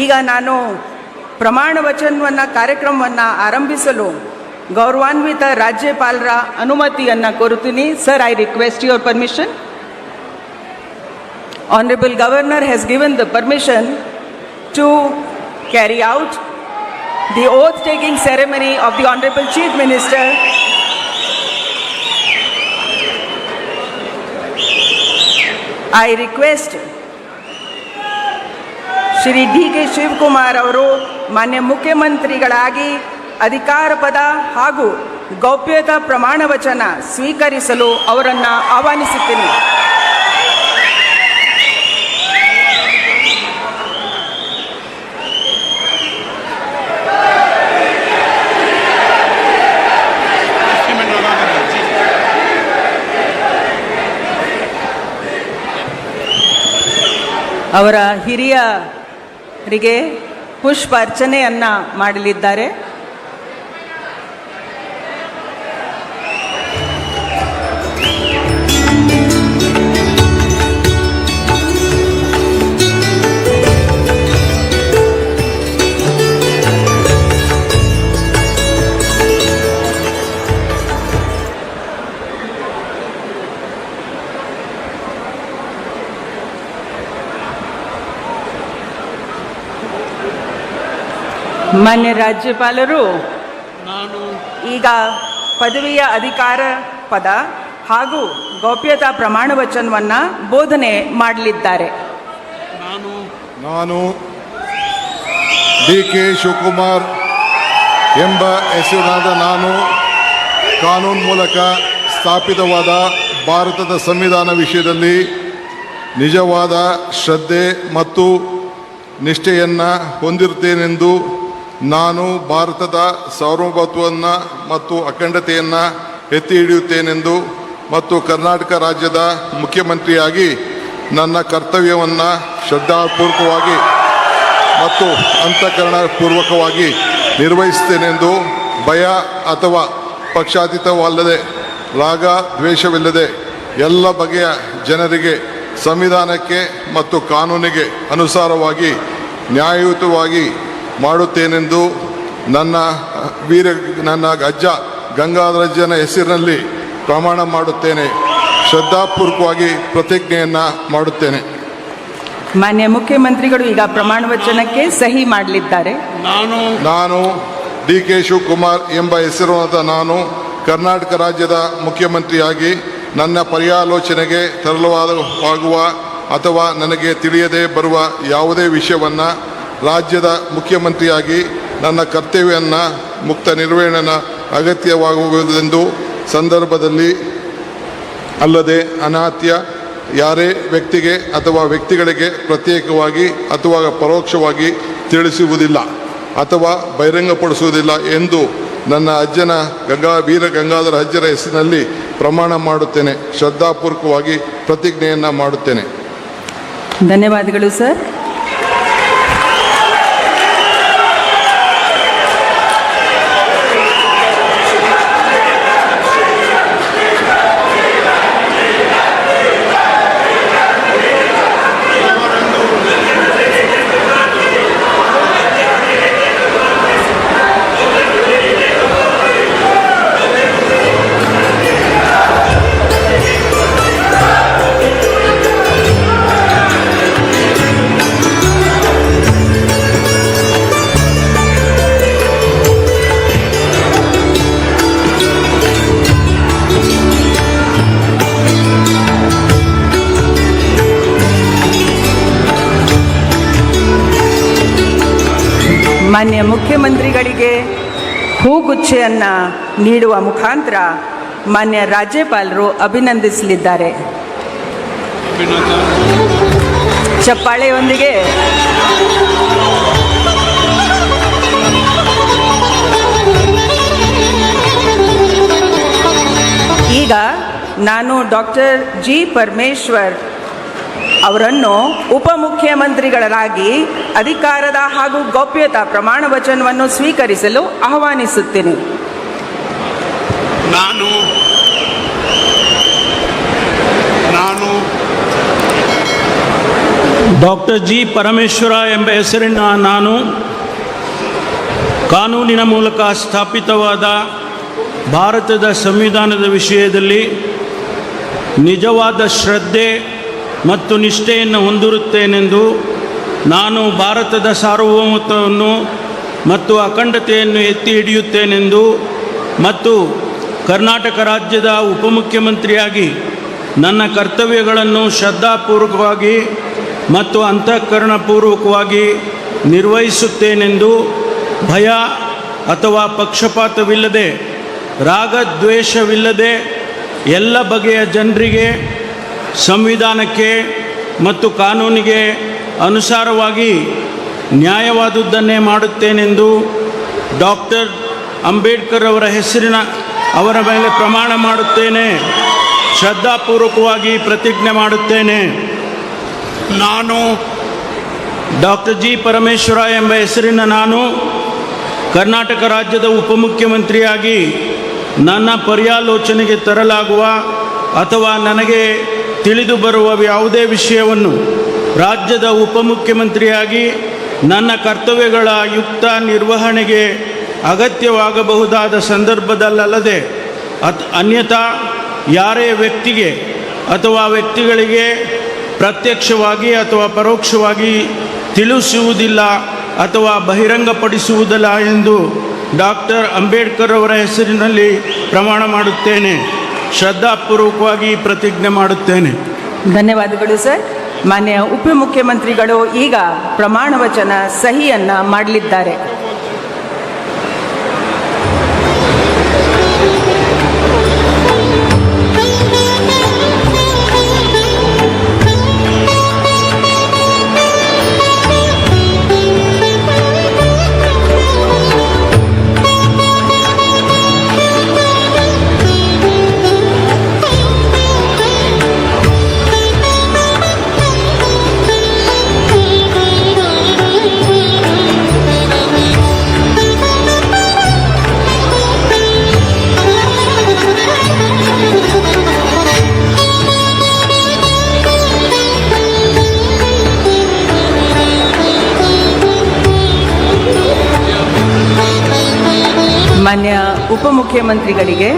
ಈಗ ನಾನು ಪ್ರಮಾಣ ವಚನವನ್ನು ಕಾರ್ಯಕ್ರಮವನ್ನು ಆರಂಭಿಸಲು ಗೌರವಾನ್ವಿತ ರಾಜ್ಯಪಾಲರ ಅನುಮತಿಯನ್ನು ಕೋರುತ್ತೀನಿ. Sir, I request your permission. Honorable Governor has given the permission to carry out the oath-taking ceremony of the Honorable Chief Minister. I request Shri DK. Shivakumar ಅವರು ಮಾನ್ಯ ಮುಖ್ಯಮಂತ್ರಿಗಳಾಗಿ ಅಧಿಕಾರ ಪದ ಹಾಗೂ ಗೌಪ್ಯತಾ ಪ್ರಮಾಣ ವಚನ ಸ್ವೀಕರಿಸಲು ಅವರನ್ನು ಆಹ್ವಾನಿಸುತ್ತೇನೆ. ಅವರ ಹಿರಿಯರಿಗೆ ಪುಷ್ಪ ಅರ್ಚನೆಯನ್ನು ಮಾಡಲಿದ್ದಾರೆ. ಮಾನ್ಯ ರಾಜ್ಯಪಾಲರು ಈಗ ಪದವಿಯ ಅಧಿಕಾರ ಪದ ಹಾಗೂ ಗೌಪ್ಯತಾ ಪ್ರಮಾಣ ವಚನವನ್ನು ಬೋಧನೆ ಮಾಡಲಿದ್ದಾರೆ. ನಾನು ಡಿ.ಕೆ. ಶಿವಕುಮಾರ್ ಎಂಬ ಹೆಸರಿನಾದ ನಾನು ಕಾನೂನು ಮೂಲಕ ಸ್ಥಾಪಿತವಾದ ಭಾರತದ ಸಂವಿಧಾನ ವಿಷಯದಲ್ಲಿ ನಿಜವಾದ ಶ್ರದ್ಧೆ ಮತ್ತು ನಿಷ್ಠೆಯನ್ನು ಹೊಂದಿರುತ್ತೇನೆಂದು ನಾನು ಭಾರತದ ಸಾರ್ವಭೌಮತ್ವವನ್ನು ಮತ್ತು ಅಖಂಡತೆಯನ್ನು ಎತ್ತಿ ಹಿಡಿಯುತ್ತೇನೆಂದು ಮತ್ತು ಕರ್ನಾಟಕ ರಾಜ್ಯದ ಮುಖ್ಯಮಂತ್ರಿಯಾಗಿ ನನ್ನ ಕರ್ತವ್ಯವನ್ನು ಶ್ರದ್ಧಾಪೂರ್ವಕವಾಗಿ ಮತ್ತು ಅಂತಃಕರಣಪೂರ್ವಕವಾಗಿ ನಿರ್ವಹಿಸುತ್ತೇನೆಂದು ಭಯ ಅಥವಾ ಪಕ್ಷಾತೀತವಲ್ಲದೆ ರಾಗ ದ್ವೇಷವಿಲ್ಲದೆ ಎಲ್ಲ ಬಗೆಯ ಜನರಿಗೆ ಸಂವಿಧಾನಕ್ಕೆ ಮತ್ತು ಕಾನೂನಿಗೆ ಅನುಸಾರವಾಗಿ ನ್ಯಾಯಯುತವಾಗಿ ಮಾಡುತ್ತೇನೆಂದು ನನ್ನ ಅಜ್ಜ ಗಂಗಾಧರಜ್ಜನ ಹೆಸರಿನಲ್ಲಿ ಪ್ರಮಾಣ ಮಾಡುತ್ತೇನೆ. ಶ್ರದ್ಧಾಪೂರ್ವಕವಾಗಿ ಪ್ರತಿಜ್ಞೆಯನ್ನು ಮಾಡುತ್ತೇನೆ. ಮಾನ್ಯ ಮುಖ್ಯಮಂತ್ರಿಗಳು ಈಗ ಪ್ರಮಾಣ ವಚನಕ್ಕೆ ಸಹಿ ಮಾಡಲಿದ್ದಾರೆ. ನಾನು ಡಿ.ಕೆ. ಶಿವಕುಮಾರ್ ಎಂಬ ಹೆಸರಿನ ನಾನು ಕರ್ನಾಟಕ ರಾಜ್ಯದ ಮುಖ್ಯಮಂತ್ರಿಯಾಗಿ ನನ್ನ ಪರ್ಯಾಲೋಚನೆಗೆ ತರಲಾಗುವ ಅಥವಾ ನನಗೆ ತಿಳಿಯದೇ ಬರುವ ಯಾವುದೇ ವಿಷಯವನ್ನು ರಾಜ್ಯದ ಮುಖ್ಯಮಂತ್ರಿಯಾಗಿ ನನ್ನ ಕರ್ತವ್ಯವನ್ನು ಮುಕ್ತ ನಿರ್ವಹಣೆಯ ಅಗತ್ಯವಾಗುವುದೆಂದು ಸಂದರ್ಭದಲ್ಲಿ ಅಲ್ಲದೆ ಅನಾತ್ಯ ಯಾರೇ ವ್ಯಕ್ತಿಗೆ ಅಥವಾ ವ್ಯಕ್ತಿಗಳಿಗೆ ಪ್ರತ್ಯೇಕವಾಗಿ ಅಥವಾ ಪರೋಕ್ಷವಾಗಿ ತಿಳಿಸುವುದಿಲ್ಲ ಅಥವಾ ಬಹಿರಂಗಪಡಿಸುವುದಿಲ್ಲ ಎಂದು ನನ್ನ ಅಜ್ಜನ ವೀರ ಗಂಗಾಧರ ಅಜ್ಜರ ಹೆಸರಿನಲ್ಲಿ ಪ್ರಮಾಣ ಮಾಡುತ್ತೇನೆ. ಶ್ರದ್ಧಾಪೂರ್ವಕವಾಗಿ ಪ್ರತಿಜ್ಞೆಯನ್ನು ಮಾಡುತ್ತೇನೆ. ಧನ್ಯವಾದಗಳು ಸರ್. ಮಾನ್ಯ ಮುಖ್ಯಮಂತ್ರಿಗಳಿಗೆ ಹೂಗುಚ್ಛೆಯನ್ನು ನೀಡುವ ಮುಖಾಂತರ ಮಾನ್ಯ ರಾಜ್ಯಪಾಲರು ಅಭಿನಂದಿಸಲಿದ್ದಾರೆ. ಚಪ್ಪಾಳೆಯೊಂದಿಗೆ ಈಗ ನಾನು ಡಾಕ್ಟರ್ ಜಿ. ಪರಮೇಶ್ವರ್ ಅವರನ್ನು ಉಪಮುಖ್ಯಮಂತ್ರಿಗಳಾಗಿ ಅಧಿಕಾರದ ಹಾಗೂ ಗೌಪ್ಯತಾ ಪ್ರಮಾಣ ವಚನವನ್ನು ಸ್ವೀಕರಿಸಲು ಆಹ್ವಾನಿಸುತ್ತೇನೆ. ನಾನು ಡಾಕ್ಟರ್ ಜಿ ಪರಮೇಶ್ವರ ಎಂಬ ಹೆಸರಿನ ನಾನು ಕಾನೂನಿನ ಮೂಲಕ ಸ್ಥಾಪಿತವಾದ ಭಾರತದ ಸಂವಿಧಾನದ ವಿಷಯದಲ್ಲಿ ನಿಜವಾದ ಶ್ರದ್ಧೆ ಮತ್ತು ನಿಷ್ಠೆಯನ್ನು ಹೊಂದಿರುತ್ತೇನೆಂದು ನಾನು ಭಾರತದ ಸಾರ್ವಭೌಮತ್ವವನ್ನು ಮತ್ತು ಅಖಂಡತೆಯನ್ನು ಎತ್ತಿ ಹಿಡಿಯುತ್ತೇನೆಂದು ಮತ್ತು ಕರ್ನಾಟಕ ರಾಜ್ಯದ ಉಪಮುಖ್ಯಮಂತ್ರಿಯಾಗಿ ನನ್ನ ಕರ್ತವ್ಯಗಳನ್ನು ಶ್ರದ್ಧಾಪೂರ್ವಕವಾಗಿ ಮತ್ತು ಅಂತಃಕರಣಪೂರ್ವಕವಾಗಿ ನಿರ್ವಹಿಸುತ್ತೇನೆಂದು ಭಯ ಅಥವಾ ಪಕ್ಷಪಾತವಿಲ್ಲದೆ ರಾಗದ್ವೇಷವಿಲ್ಲದೆ ಎಲ್ಲ ಬಗೆಯ ಜನರಿಗೆ ಸಂವಿಧಾನಕ್ಕೆ ಮತ್ತು ಕಾನೂನಿಗೆ ಅನುಸಾರವಾಗಿ ನ್ಯಾಯವಾದುದನ್ನೇ ಮಾಡುತ್ತೇನೆಂದು ಡಾಕ್ಟರ್ ಅಂಬೇಡ್ಕರ್ ಅವರ ಮೇಲೆ ಪ್ರಮಾಣ ಮಾಡುತ್ತೇನೆ. ಶ್ರದ್ಧಾಪೂರ್ವಕವಾಗಿ ಪ್ರತಿಜ್ಞೆ ಮಾಡುತ್ತೇನೆ. ನಾನು ಡಾಕ್ಟರ್ ಜಿ ಪರಮೇಶ್ವರ ಎಂಬ ಹೆಸರಿನ ನಾನು ಕರ್ನಾಟಕ ರಾಜ್ಯದ ಉಪಮುಖ್ಯಮಂತ್ರಿಯಾಗಿ ನನ್ನ ಪರ್ಯಾಲೋಚನೆಗೆ ತರಲಾಗುವ ಅಥವಾ ನನಗೆ ತಿಳಿದು ಬರುವ ಯಾವುದೇ ವಿಷಯವನ್ನು ರಾಜ್ಯದ ಉಪಮುಖ್ಯಮಂತ್ರಿಯಾಗಿ ನನ್ನ ಕರ್ತವ್ಯಗಳ ಯುಕ್ತ ನಿರ್ವಹಣೆಗೆ ಅಗತ್ಯವಾಗಬಹುದಾದ ಸಂದರ್ಭದಲ್ಲದೆ ಅನ್ಯಥಾ ಯಾರೇ ವ್ಯಕ್ತಿಗೆ ಅಥವಾ ವ್ಯಕ್ತಿಗಳಿಗೆ ಪ್ರತ್ಯಕ್ಷವಾಗಿ ಅಥವಾ ಪರೋಕ್ಷವಾಗಿ ತಿಳಿಸುವುದಿಲ್ಲ ಅಥವಾ ಬಹಿರಂಗಪಡಿಸುವುದಿಲ್ಲ ಎಂದು ಡಾಕ್ಟರ್ ಅಂಬೇಡ್ಕರ್ ಅವರ ಹೆಸರಿನಲ್ಲಿ ಪ್ರಮಾಣ ಮಾಡುತ್ತೇನೆ. ಶ್ರದ್ಧಾಪೂರ್ವಕವಾಗಿ ಪ್ರತಿಜ್ಞೆ ಮಾಡುತ್ತೇನೆ. ಧನ್ಯವಾದಗಳು ಸರ್. ಮಾನ್ಯ ಉಪಮುಖ್ಯಮಂತ್ರಿಗಳು ಈಗ ಪ್ರಮಾಣ ವಚನ ಸಹಿಯನ್ನು ಮಾಡಲಿದ್ದಾರೆ. ಮಾನ್ಯ ಉಪಮುಖ್ಯಮಂತ್ರಿಗಳಿಗೆ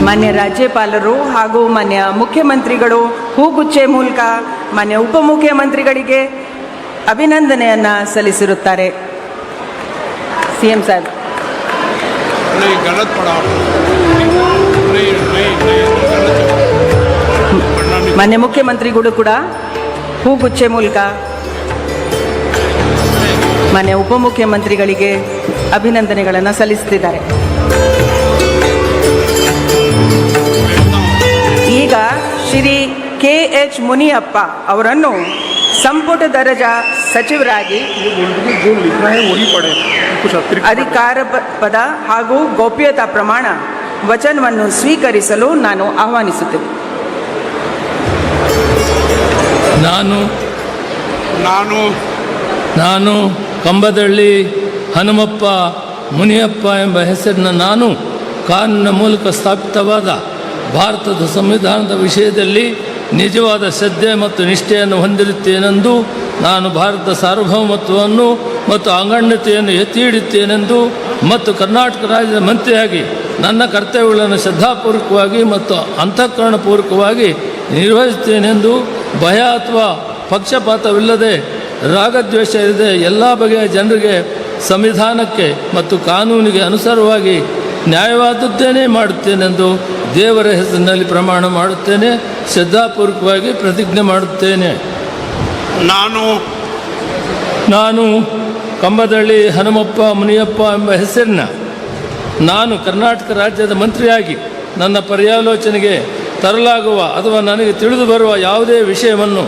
ಮಾನ್ಯ ರಾಜ್ಯಪಾಲರು ಹಾಗೂ ಮಾನ್ಯ ಮುಖ್ಯಮಂತ್ರಿಗಳು ಹೂಗುಚ್ಚೆ ಮೂಲಕ ಮಾನ್ಯ ಉಪಮುಖ್ಯಮಂತ್ರಿಗಳಿಗೆ ಅಭಿನಂದನೆಯನ್ನು ಸಲ್ಲಿಸಿರುತ್ತಾರೆ. ಸಿಎಂ ಸಾಹೇಬ್. ಮಾನ್ಯ ಮುಖ್ಯಮಂತ್ರಿಗಳು ಕೂಡ ಹೂಗುಚ್ಚೆ ಮೂಲಕ ಮಾನ್ಯ ಉಪಮುಖ್ಯಮಂತ್ರಿಗಳಿಗೆ ಅಭಿನಂದನೆಗಳನ್ನು ಸಲ್ಲಿಸುತ್ತಿದ್ದಾರೆ. ಈಗ ಶ್ರೀ KH ಮುನಿಯಪ್ಪ ಅವರನ್ನು ಸಂಪುಟ ದರ್ಜಾ ಸಚಿವರಾಗಿ ಅಧಿಕಾರ ಪದ ಹಾಗೂ ಗೌಪ್ಯತಾ ಪ್ರಮಾಣ ವಚನವನ್ನು ಸ್ವೀಕರಿಸಲು ನಾನು ಆಹ್ವಾನಿಸುತ್ತೇನೆ. ನಾನು ಕಂಬದಳ್ಳಿ ಹನುಮಪ್ಪ ಮುನಿಯಪ್ಪ ಎಂಬ ಹೆಸರಿನ ನಾನು ಕಾನೂನಿನ ಮೂಲಕ ಸ್ಥಾಪಿತವಾದ ಭಾರತದ ಸಂವಿಧಾನದ ವಿಷಯದಲ್ಲಿ ನಿಜವಾದ ಶ್ರದ್ಧೆ ಮತ್ತು ನಿಷ್ಠೆಯನ್ನು ಹೊಂದಿರುತ್ತೇನೆಂದು ನಾನು ಭಾರತದ ಸಾರ್ವಭೌಮತ್ವವನ್ನು ಮತ್ತು ಅಖಂಡತೆಯನ್ನು ಎತ್ತಿ ಹಿಡಿಯುತ್ತೇನೆಂದು ಮತ್ತು ಕರ್ನಾಟಕ ರಾಜ್ಯದ ಮಂತ್ರಿಯಾಗಿ ನನ್ನ ಕರ್ತವ್ಯಗಳನ್ನು ಶ್ರದ್ಧಾಪೂರ್ವಕವಾಗಿ ಮತ್ತು ಅಂತಃಕರಣಪೂರ್ವಕವಾಗಿ ನಿರ್ವಹಿಸುತ್ತೇನೆಂದು ಭಯ ಅಥವಾ ಪಕ್ಷಪಾತವಿಲ್ಲದೆ ರಾಗದ್ವೇಷ ಇಲ್ಲದೆ ಎಲ್ಲ ಬಗೆಯ ಜನರಿಗೆ ಸಂವಿಧಾನಕ್ಕೆ ಮತ್ತು ಕಾನೂನಿಗೆ ಅನುಸಾರವಾಗಿ ನ್ಯಾಯವಾದದ್ದೇನೇ ಮಾಡುತ್ತೇನೆಂದು ದೇವರ ಹೆಸರಿನಲ್ಲಿ ಪ್ರಮಾಣ ಮಾಡುತ್ತೇನೆ. ಶ್ರದ್ಧಾಪೂರ್ವಕವಾಗಿ ಪ್ರತಿಜ್ಞೆ ಮಾಡುತ್ತೇನೆ. ನಾನು ಕಂಬದಳ್ಳಿ ಹನುಮಪ್ಪ ಮುನಿಯಪ್ಪ ಎಂಬ ಹೆಸರಿನ ನಾನು ಕರ್ನಾಟಕ ರಾಜ್ಯದ ಮಂತ್ರಿಯಾಗಿ ನನ್ನ ಪರ್ಯಾಲೋಚನೆಗೆ ತರಲಾಗುವ ಅಥವಾ ನನಗೆ ತಿಳಿದು ಬರುವ ಯಾವುದೇ ವಿಷಯವನ್ನು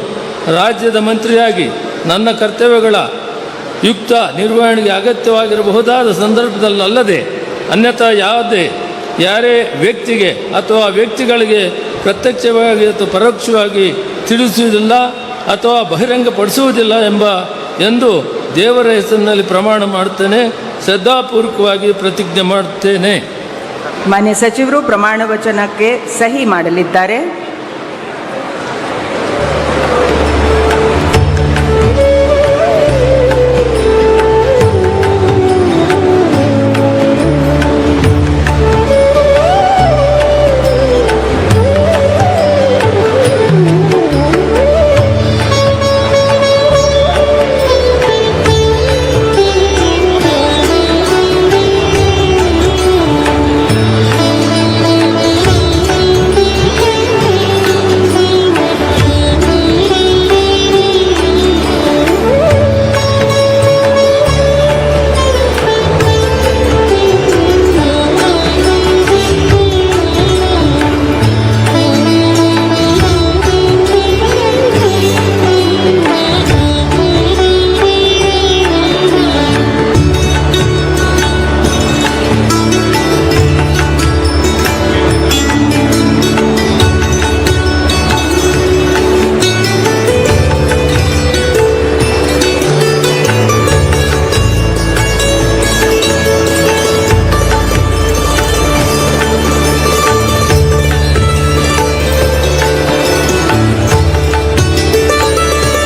ರಾಜ್ಯದ ಮಂತ್ರಿಯಾಗಿ ನನ್ನ ಕರ್ತವ್ಯಗಳ ಯುಕ್ತ ನಿರ್ವಹಣೆಗೆ ಅಗತ್ಯವಾಗಿರಬಹುದಾದ ಸಂದರ್ಭದಲ್ಲದೆ ಅನ್ಯಥಾ ಯಾರೇ ವ್ಯಕ್ತಿಗೆ ಅಥವಾ ವ್ಯಕ್ತಿಗಳಿಗೆ ಪ್ರತ್ಯಕ್ಷವಾಗಿ ಅಥವಾ ಪರೋಕ್ಷವಾಗಿ ತಿಳಿಸುವುದಿಲ್ಲ ಅಥವಾ ಬಹಿರಂಗಪಡಿಸುವುದಿಲ್ಲ ಎಂದು ದೇವರ ಹೆಸರಿನಲ್ಲಿ ಪ್ರಮಾಣ ಮಾಡುತ್ತೇನೆ, ಶ್ರದ್ಧಾಪೂರ್ವಕವಾಗಿ ಪ್ರತಿಜ್ಞೆ ಮಾಡುತ್ತೇನೆ. ಮಾನ್ಯ ಸಚಿವರು ಪ್ರಮಾಣ ವಚನಕ್ಕೆ ಸಹಿ ಮಾಡಲಿದ್ದಾರೆ.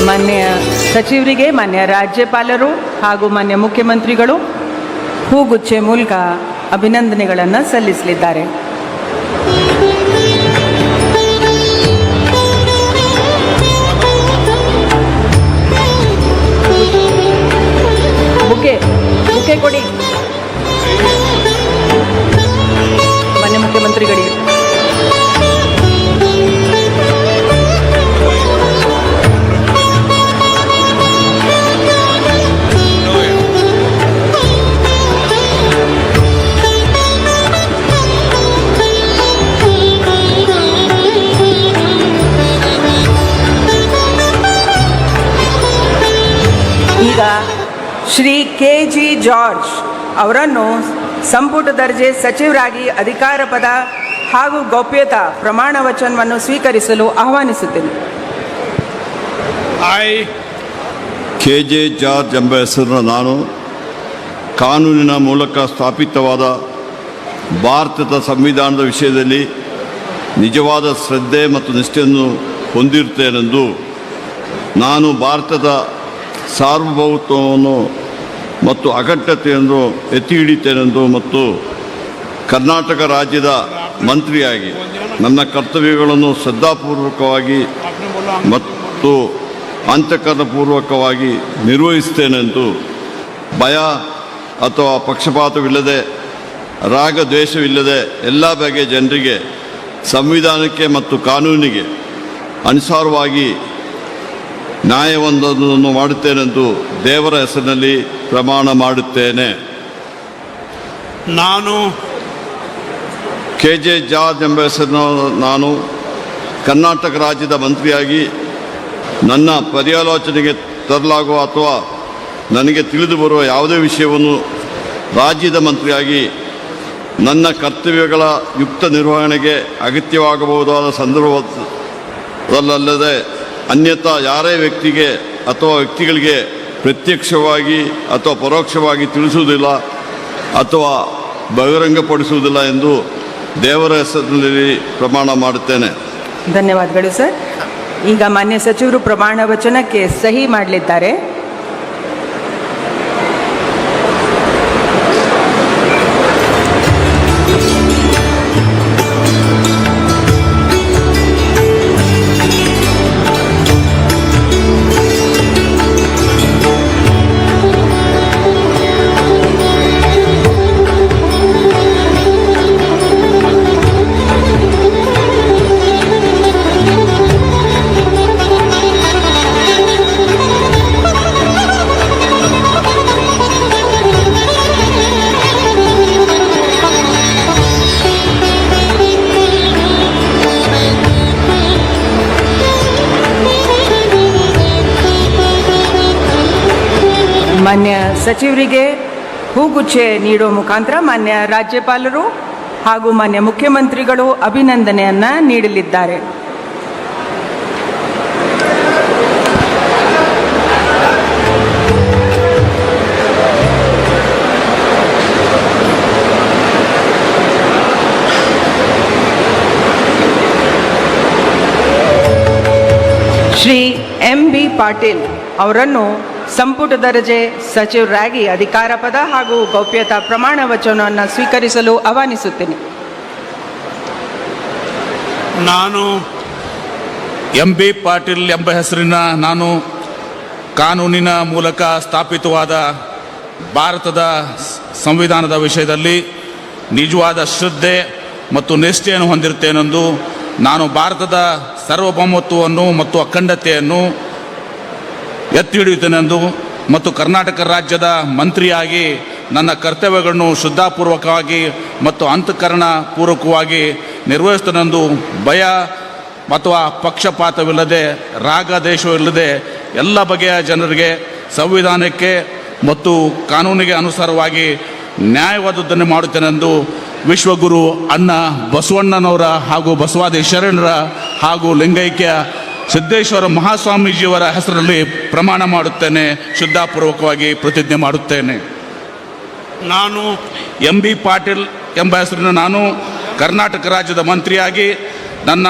ಮಾನ್ಯ ಸಚಿವರಿಗೆ ಮಾನ್ಯ ರಾಜ್ಯಪಾಲರು ಹಾಗೂ ಮಾನ್ಯ ಮುಖ್ಯಮಂತ್ರಿಗಳು ಹೂಗುಚ್ಚೆ ಮೂಲಕ ಅಭಿನಂದನೆಗಳನ್ನು ಸಲ್ಲಿಸಲಿದ್ದಾರೆ. ಬುಕೆ ಕೊಡಿ ಮಾನ್ಯ ಮುಖ್ಯಮಂತ್ರಿಗಳಿಗೆ. ಈಗ ಶ್ರೀ KG ಜಾರ್ಜ್ ಅವರನ್ನು ಸಂಪುಟ ದರ್ಜೆ ಸಚಿವರಾಗಿ ಅಧಿಕಾರ ಪದ ಹಾಗೂ ಗೌಪ್ಯತಾ ಪ್ರಮಾಣ ವಚನವನ್ನು ಸ್ವೀಕರಿಸಲು ಆಹ್ವಾನಿಸುತ್ತೇನೆ. KJ ಜಾರ್ಜ್ ಎಂಬ ಹೆಸರಿನ ನಾನು ಕಾನೂನಿನ ಮೂಲಕ ಸ್ಥಾಪಿತವಾದ ಭಾರತದ ಸಂವಿಧಾನದ ವಿಷಯದಲ್ಲಿ ನಿಜವಾದ ಶ್ರದ್ಧೆ ಮತ್ತು ನಿಷ್ಠೆಯನ್ನು ಹೊಂದಿರುತ್ತೇನೆಂದು, ನಾನು ಭಾರತದ ಸಾರ್ವಭೌಮತ್ವವನ್ನು ಮತ್ತು ಅಖಂಡತೆಯನ್ನು ಎತ್ತಿ ಹಿಡಿಯುತ್ತೇನೆಂದು ಮತ್ತು ಕರ್ನಾಟಕ ರಾಜ್ಯದ ಮಂತ್ರಿಯಾಗಿ ನನ್ನ ಕರ್ತವ್ಯಗಳನ್ನು ಶ್ರದ್ಧಾಪೂರ್ವಕವಾಗಿ ಮತ್ತು ಅಂತಃಕರಣಪೂರ್ವಕವಾಗಿ ನಿರ್ವಹಿಸುತ್ತೇನೆಂದು ಭಯ ಅಥವಾ ಪಕ್ಷಪಾತವಿಲ್ಲದೆ ರಾಗದ್ವೇಷವಿಲ್ಲದೆ ಎಲ್ಲ ಬಗೆಯ ಜನರಿಗೆ ಸಂವಿಧಾನಕ್ಕೆ ಮತ್ತು ಕಾನೂನಿಗೆ ಅನುಸಾರವಾಗಿ ನ್ಯಾಯವೊಂದನ್ನು ಮಾಡುತ್ತೇನೆಂದು ದೇವರ ಹೆಸರಿನಲ್ಲಿ ಪ್ರಮಾಣ ಮಾಡುತ್ತೇನೆ. ನಾನು KJ ಜಾರ್ಜ್ ಎಂಬ ಹೆಸರಿನ ನಾನು ಕರ್ನಾಟಕ ರಾಜ್ಯದ ಮಂತ್ರಿಯಾಗಿ ನನ್ನ ಪರ್ಯಾಲೋಚನೆಗೆ ತರಲಾಗುವ ಅಥವಾ ನನಗೆ ತಿಳಿದು ಬರುವ ಯಾವುದೇ ವಿಷಯವನ್ನು ರಾಜ್ಯದ ಮಂತ್ರಿಯಾಗಿ ನನ್ನ ಕರ್ತವ್ಯಗಳ ಯುಕ್ತ ನಿರ್ವಹಣೆಗೆ ಅಗತ್ಯವಾಗಬಹುದಾದ ಸಂದರ್ಭದಲ್ಲದೆ ಅನ್ಯಥಾ ಯಾರೇ ವ್ಯಕ್ತಿಗೆ ಅಥವಾ ವ್ಯಕ್ತಿಗಳಿಗೆ ಪ್ರತ್ಯಕ್ಷವಾಗಿ ಅಥವಾ ಪರೋಕ್ಷವಾಗಿ ತಿಳಿಸುವುದಿಲ್ಲ ಅಥವಾ ಬಹಿರಂಗಪಡಿಸುವುದಿಲ್ಲ ಎಂದು ದೇವರ ಹೆಸರಿನಲ್ಲಿ ಪ್ರಮಾಣ ಮಾಡುತ್ತೇನೆ. ಧನ್ಯವಾದಗಳು ಸರ್. ಈಗ ಮಾನ್ಯ ಸಚಿವರು ಪ್ರಮಾಣ ವಚನಕ್ಕೆ ಸಹಿ ಮಾಡಲಿದ್ದಾರೆ. ಸಚಿವರಿಗೆ ಹೂಗುಚ್ಛೆ ನೀಡುವ ಮುಖಾಂತರ ಮಾನ್ಯ ರಾಜ್ಯಪಾಲರು ಹಾಗೂ ಮಾನ್ಯ ಮುಖ್ಯಮಂತ್ರಿಗಳು ಅಭಿನಂದನೆಯನ್ನು ನೀಡಲಿದ್ದಾರೆ. ಶ್ರೀ ಎಂ.ಬಿ. ಪಾಟೀಲ್ ಅವರನ್ನು ಸಂಪುಟ ದರ್ಜೆ ಸಚಿವರಾಗಿ ಅಧಿಕಾರ ಪದ ಹಾಗೂ ಗೌಪ್ಯತಾ ಪ್ರಮಾಣ ವಚನವನ್ನು ಸ್ವೀಕರಿಸಲು ಆಹ್ವಾನಿಸುತ್ತೇನೆ. ನಾನು ಎಂ.ಬಿ. ಪಾಟೀಲ್ ಎಂಬ ಹೆಸರಿನ ನಾನು ಕಾನೂನಿನ ಮೂಲಕ ಸ್ಥಾಪಿತವಾದ ಭಾರತದ ಸಂವಿಧಾನದ ವಿಷಯದಲ್ಲಿ ನಿಜವಾದ ಶ್ರದ್ಧೆ ಮತ್ತು ನಿಷ್ಠೆಯನ್ನು ಹೊಂದಿರುತ್ತೇನೆಂದು ನಾನು ಭಾರತದ ಸಾರ್ವಭೌಮತ್ವವನ್ನು ಮತ್ತು ಅಖಂಡತೆಯನ್ನು ಎತ್ತಿ ಹಿಡಿಯುತ್ತೇನೆಂದು ಮತ್ತು ಕರ್ನಾಟಕ ರಾಜ್ಯದ ಮಂತ್ರಿಯಾಗಿ ನನ್ನ ಕರ್ತವ್ಯಗಳನ್ನು ಶ್ರದ್ಧಾಪೂರ್ವಕವಾಗಿ ಮತ್ತು ಅಂತಃಕರಣ ಪೂರ್ವಕವಾಗಿ ನಿರ್ವಹಿಸುತ್ತೇನೆಂದು ಭಯ ಅಥವಾ ಪಕ್ಷಪಾತವಿಲ್ಲದೆ ರಾಗದೇಶವಿಲ್ಲದೆ ಎಲ್ಲ ಬಗೆಯ ಜನರಿಗೆ ಸಂವಿಧಾನಕ್ಕೆ ಮತ್ತು ಕಾನೂನಿಗೆ ಅನುಸಾರವಾಗಿ ನ್ಯಾಯವಾದದ್ದನ್ನು ಮಾಡುತ್ತೇನೆಂದು ವಿಶ್ವಗುರು ಅಣ್ಣ ಬಸವಣ್ಣನವರ ಹಾಗೂ ಬಸವಾದಿ ಶರಣರ ಹಾಗೂ ಲಿಂಗೈಕ್ಯ ಸಿದ್ದೇಶ್ವರ ಮಹಾಸ್ವಾಮೀಜಿಯವರ ಹೆಸರಲ್ಲಿ ಪ್ರಮಾಣ ಮಾಡುತ್ತೇನೆ, ಶ್ರದ್ಧಾಪೂರ್ವಕವಾಗಿ ಪ್ರತಿಜ್ಞೆ ಮಾಡುತ್ತೇನೆ. ನಾನು ಎಂ.ಬಿ. ಪಾಟೀಲ್ ಎಂಬ ಹೆಸರಿನ ನಾನು ಕರ್ನಾಟಕ ರಾಜ್ಯದ ಮಂತ್ರಿಯಾಗಿ ನನ್ನ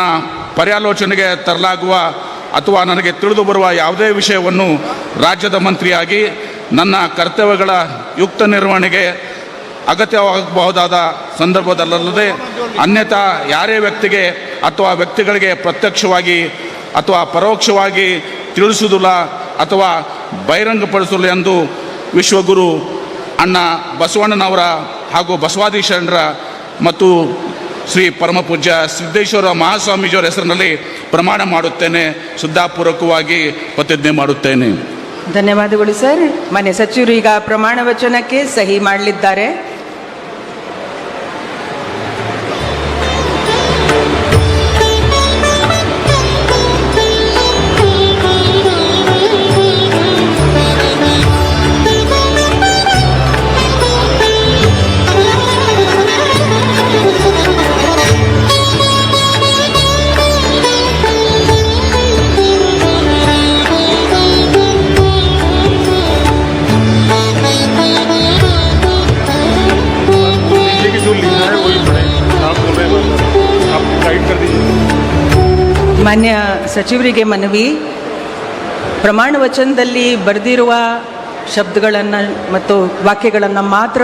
ಪರ್ಯಾಲೋಚನೆಗೆ ತರಲಾಗುವ ಅಥವಾ ನನಗೆ ತಿಳಿದು ಬರುವ ಯಾವುದೇ ವಿಷಯವನ್ನು ರಾಜ್ಯದ ಮಂತ್ರಿಯಾಗಿ ನನ್ನ ಕರ್ತವ್ಯಗಳ ಯುಕ್ತ ನಿರ್ವಹಣೆಗೆ ಅಗತ್ಯವಾಗಬಹುದಾದ ಸಂದರ್ಭದಲ್ಲದೆ ಅನ್ಯಥಾ ಯಾರೇ ವ್ಯಕ್ತಿಗೆ ಅಥವಾ ವ್ಯಕ್ತಿಗಳಿಗೆ ಪ್ರತ್ಯಕ್ಷವಾಗಿ ಅಥವಾ ಪರೋಕ್ಷವಾಗಿ ತಿಳಿಸುವುದಿಲ್ಲ ಅಥವಾ ಬಹಿರಂಗಪಡಿಸಲು ಎಂದು ವಿಶ್ವಗುರು ಅಣ್ಣ ಬಸವಣ್ಣನವರ ಹಾಗೂ ಬಸವಾದಿ ಶರಣರ ಮತ್ತು ಶ್ರೀ ಪರಮಪೂಜ್ಯ ಸಿದ್ದೇಶ್ವರ ಮಹಾಸ್ವಾಮೀಜಿಯವರ ಹೆಸರಿನಲ್ಲಿ ಪ್ರಮಾಣ ಮಾಡುತ್ತೇನೆ, ಶ್ರದ್ಧಾಪೂರ್ವಕವಾಗಿ ಪ್ರತಿಜ್ಞೆ ಮಾಡುತ್ತೇನೆ. ಧನ್ಯವಾದಗಳು ಸರ್. ಮಾನ್ಯ ಸಚಿವರು ಈಗ ಪ್ರಮಾಣ ವಚನಕ್ಕೆ ಸಹಿ ಮಾಡಲಿದ್ದಾರೆ. ಮಾನ್ಯ ಸಚಿವರಿಗೆ ಮನವಿ, ಪ್ರಮಾಣ ವಚನದಲ್ಲಿ ಬರೆದಿರುವ ಶಬ್ದಗಳನ್ನು ಮತ್ತು ವಾಕ್ಯಗಳನ್ನು ಮಾತ್ರ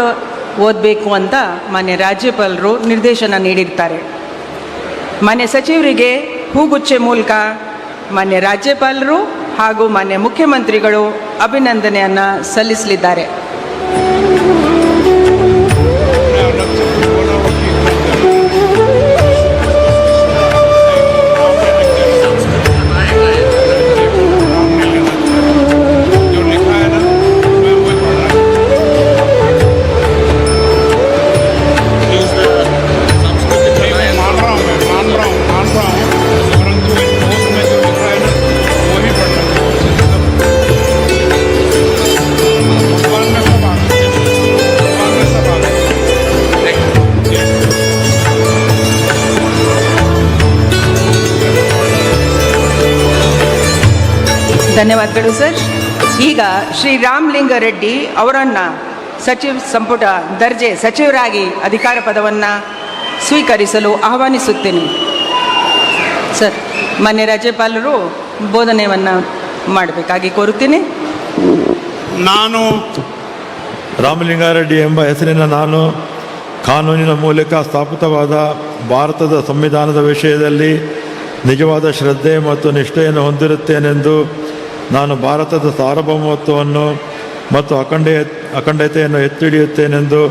ಓದಬೇಕು ಅಂತ ಮಾನ್ಯ ರಾಜ್ಯಪಾಲರು ನಿರ್ದೇಶನ ನೀಡಿರ್ತಾರೆ. ಮಾನ್ಯ ಸಚಿವರಿಗೆ ಹೂಗುಚ್ಛೆ ಮೂಲಕ ಮಾನ್ಯ ರಾಜ್ಯಪಾಲರು ಹಾಗೂ ಮಾನ್ಯ ಮುಖ್ಯಮಂತ್ರಿಗಳು ಅಭಿನಂದನೆಯನ್ನು ಸಲ್ಲಿಸಲಿದ್ದಾರೆ. ಧನ್ಯವಾದಗಳು ಸರ್. ಈಗ ಶ್ರೀ ರಾಮಲಿಂಗಾರೆಡ್ಡಿ ಅವರನ್ನು ಸಚಿವ ಸಂಪುಟ ದರ್ಜೆ ಸಚಿವರಾಗಿ ಅಧಿಕಾರ ಪದವನ್ನು ಸ್ವೀಕರಿಸಲು ಆಹ್ವಾನಿಸುತ್ತೇನೆ. ಸರ್, ಮಾನ್ಯ ರಾಜ್ಯಪಾಲರು ಬೋಧನೆಯನ್ನು ಮಾಡಬೇಕಾಗಿ ಕೋರುತ್ತೇನೆ. ನಾನು ರಾಮಲಿಂಗಾರೆಡ್ಡಿ ಎಂಬ ಹೆಸರಿನ ನಾನು ಕಾನೂನಿನ ಮೂಲಕ ಸ್ಥಾಪಿತವಾದ ಭಾರತದ ಸಂವಿಧಾನದ ವಿಷಯದಲ್ಲಿ ನಿಜವಾದ ಶ್ರದ್ಧೆ ಮತ್ತು ನಿಷ್ಠೆಯನ್ನು ಹೊಂದಿರುತ್ತೇನೆಂದು ನಾನು ಭಾರತದ ಸಾರ್ವಭೌಮತ್ವವನ್ನು ಮತ್ತು ಅಖಂಡತೆಯನ್ನು ಎತ್ತಿ ಹಿಡಿಯುತ್ತೇನೆಂದು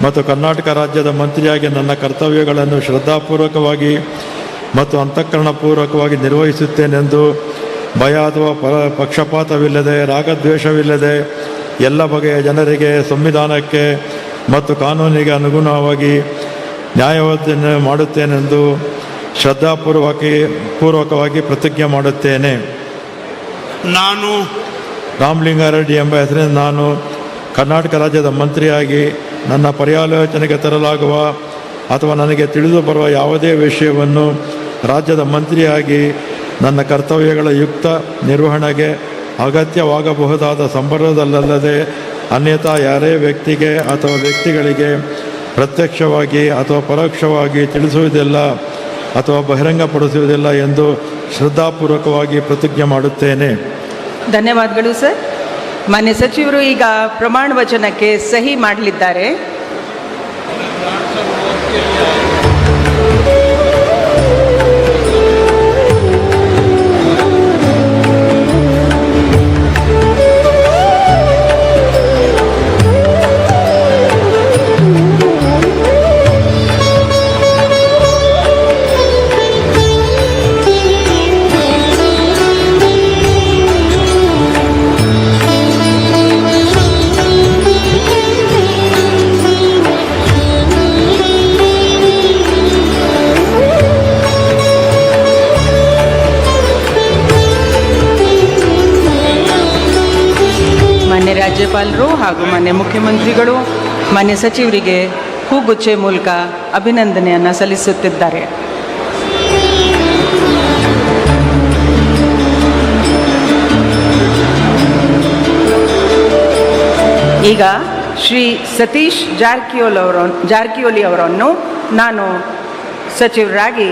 ಮತ್ತು ಕರ್ನಾಟಕ ರಾಜ್ಯದ ಮಂತ್ರಿಯಾಗಿ ನನ್ನ ಕರ್ತವ್ಯಗಳನ್ನು ಶ್ರದ್ಧಾಪೂರ್ವಕವಾಗಿ ಮತ್ತು ಅಂತಃಕರಣಪೂರ್ವಕವಾಗಿ ನಿರ್ವಹಿಸುತ್ತೇನೆಂದು ಭಯ ಅಥವಾ ಪಕ್ಷಪಾತವಿಲ್ಲದೆ ರಾಗದ್ವೇಷವಿಲ್ಲದೆ ಎಲ್ಲ ಬಗೆಯ ಜನರಿಗೆ ಸಂವಿಧಾನಕ್ಕೆ ಮತ್ತು ಕಾನೂನಿಗೆ ಅನುಗುಣವಾಗಿ ನ್ಯಾಯವನ್ನು ಮಾಡುತ್ತೇನೆಂದು ಶ್ರದ್ಧಾಪೂರ್ವಕವಾಗಿ ಪ್ರತಿಜ್ಞೆ ಮಾಡುತ್ತೇನೆ. ನಾನು ರಾಮಲಿಂಗಾರೆಡ್ಡಿ ಎಂಬ ಹೆಸರಿನ ನಾನು ಕರ್ನಾಟಕ ರಾಜ್ಯದ ಮಂತ್ರಿಯಾಗಿ ನನ್ನ ಪರ್ಯಾಲೋಚನೆಗೆ ತರಲಾಗುವ ಅಥವಾ ನನಗೆ ತಿಳಿದು ಬರುವ ಯಾವುದೇ ವಿಷಯವನ್ನು ರಾಜ್ಯದ ಮಂತ್ರಿಯಾಗಿ ನನ್ನ ಕರ್ತವ್ಯಗಳ ಯುಕ್ತ ನಿರ್ವಹಣೆಗೆ ಅಗತ್ಯವಾಗಬಹುದಾದ ಸಂದರ್ಭದಲ್ಲದೆ ಅನ್ಯಥಾ ಯಾರೇ ವ್ಯಕ್ತಿಗೆ ಅಥವಾ ವ್ಯಕ್ತಿಗಳಿಗೆ ಪ್ರತ್ಯಕ್ಷವಾಗಿ ಅಥವಾ ಪರೋಕ್ಷವಾಗಿ ತಿಳಿಸುವುದಿಲ್ಲ ಅಥವಾ ಬಹಿರಂಗಪಡಿಸುವುದಿಲ್ಲ ಎಂದು ಶ್ರದ್ಧಾಪೂರ್ವಕವಾಗಿ ಪ್ರತಿಜ್ಞೆ ಮಾಡುತ್ತೇನೆ. ಧನ್ಯವಾದಗಳು ಸರ್. ಮಾನ್ಯ ಸಚಿವರು ಈಗ ಪ್ರಮಾಣ ವಚನಕ್ಕೆ ಸಹಿ ಮಾಡಲಿದ್ದಾರೆ. ಮಾನ್ಯ ರಾಜ್ಯಪಾಲರು ಹಾಗೂ ಮಾನ್ಯ ಮುಖ್ಯಮಂತ್ರಿಗಳು ಮಾನ್ಯ ಸಚಿವರಿಗೆ ಹೂಗುಚ್ಚೆ ಮೂಲಕ ಅಭಿನಂದನೆಯನ್ನು ಸಲ್ಲಿಸುತ್ತಿದ್ದಾರೆ. ಈಗ ಶ್ರೀ ಸತೀಶ್ ಜಾರಕಿಹೊಳಿ ಅವರನ್ನು ನಾನು ಸಚಿವರಾಗಿ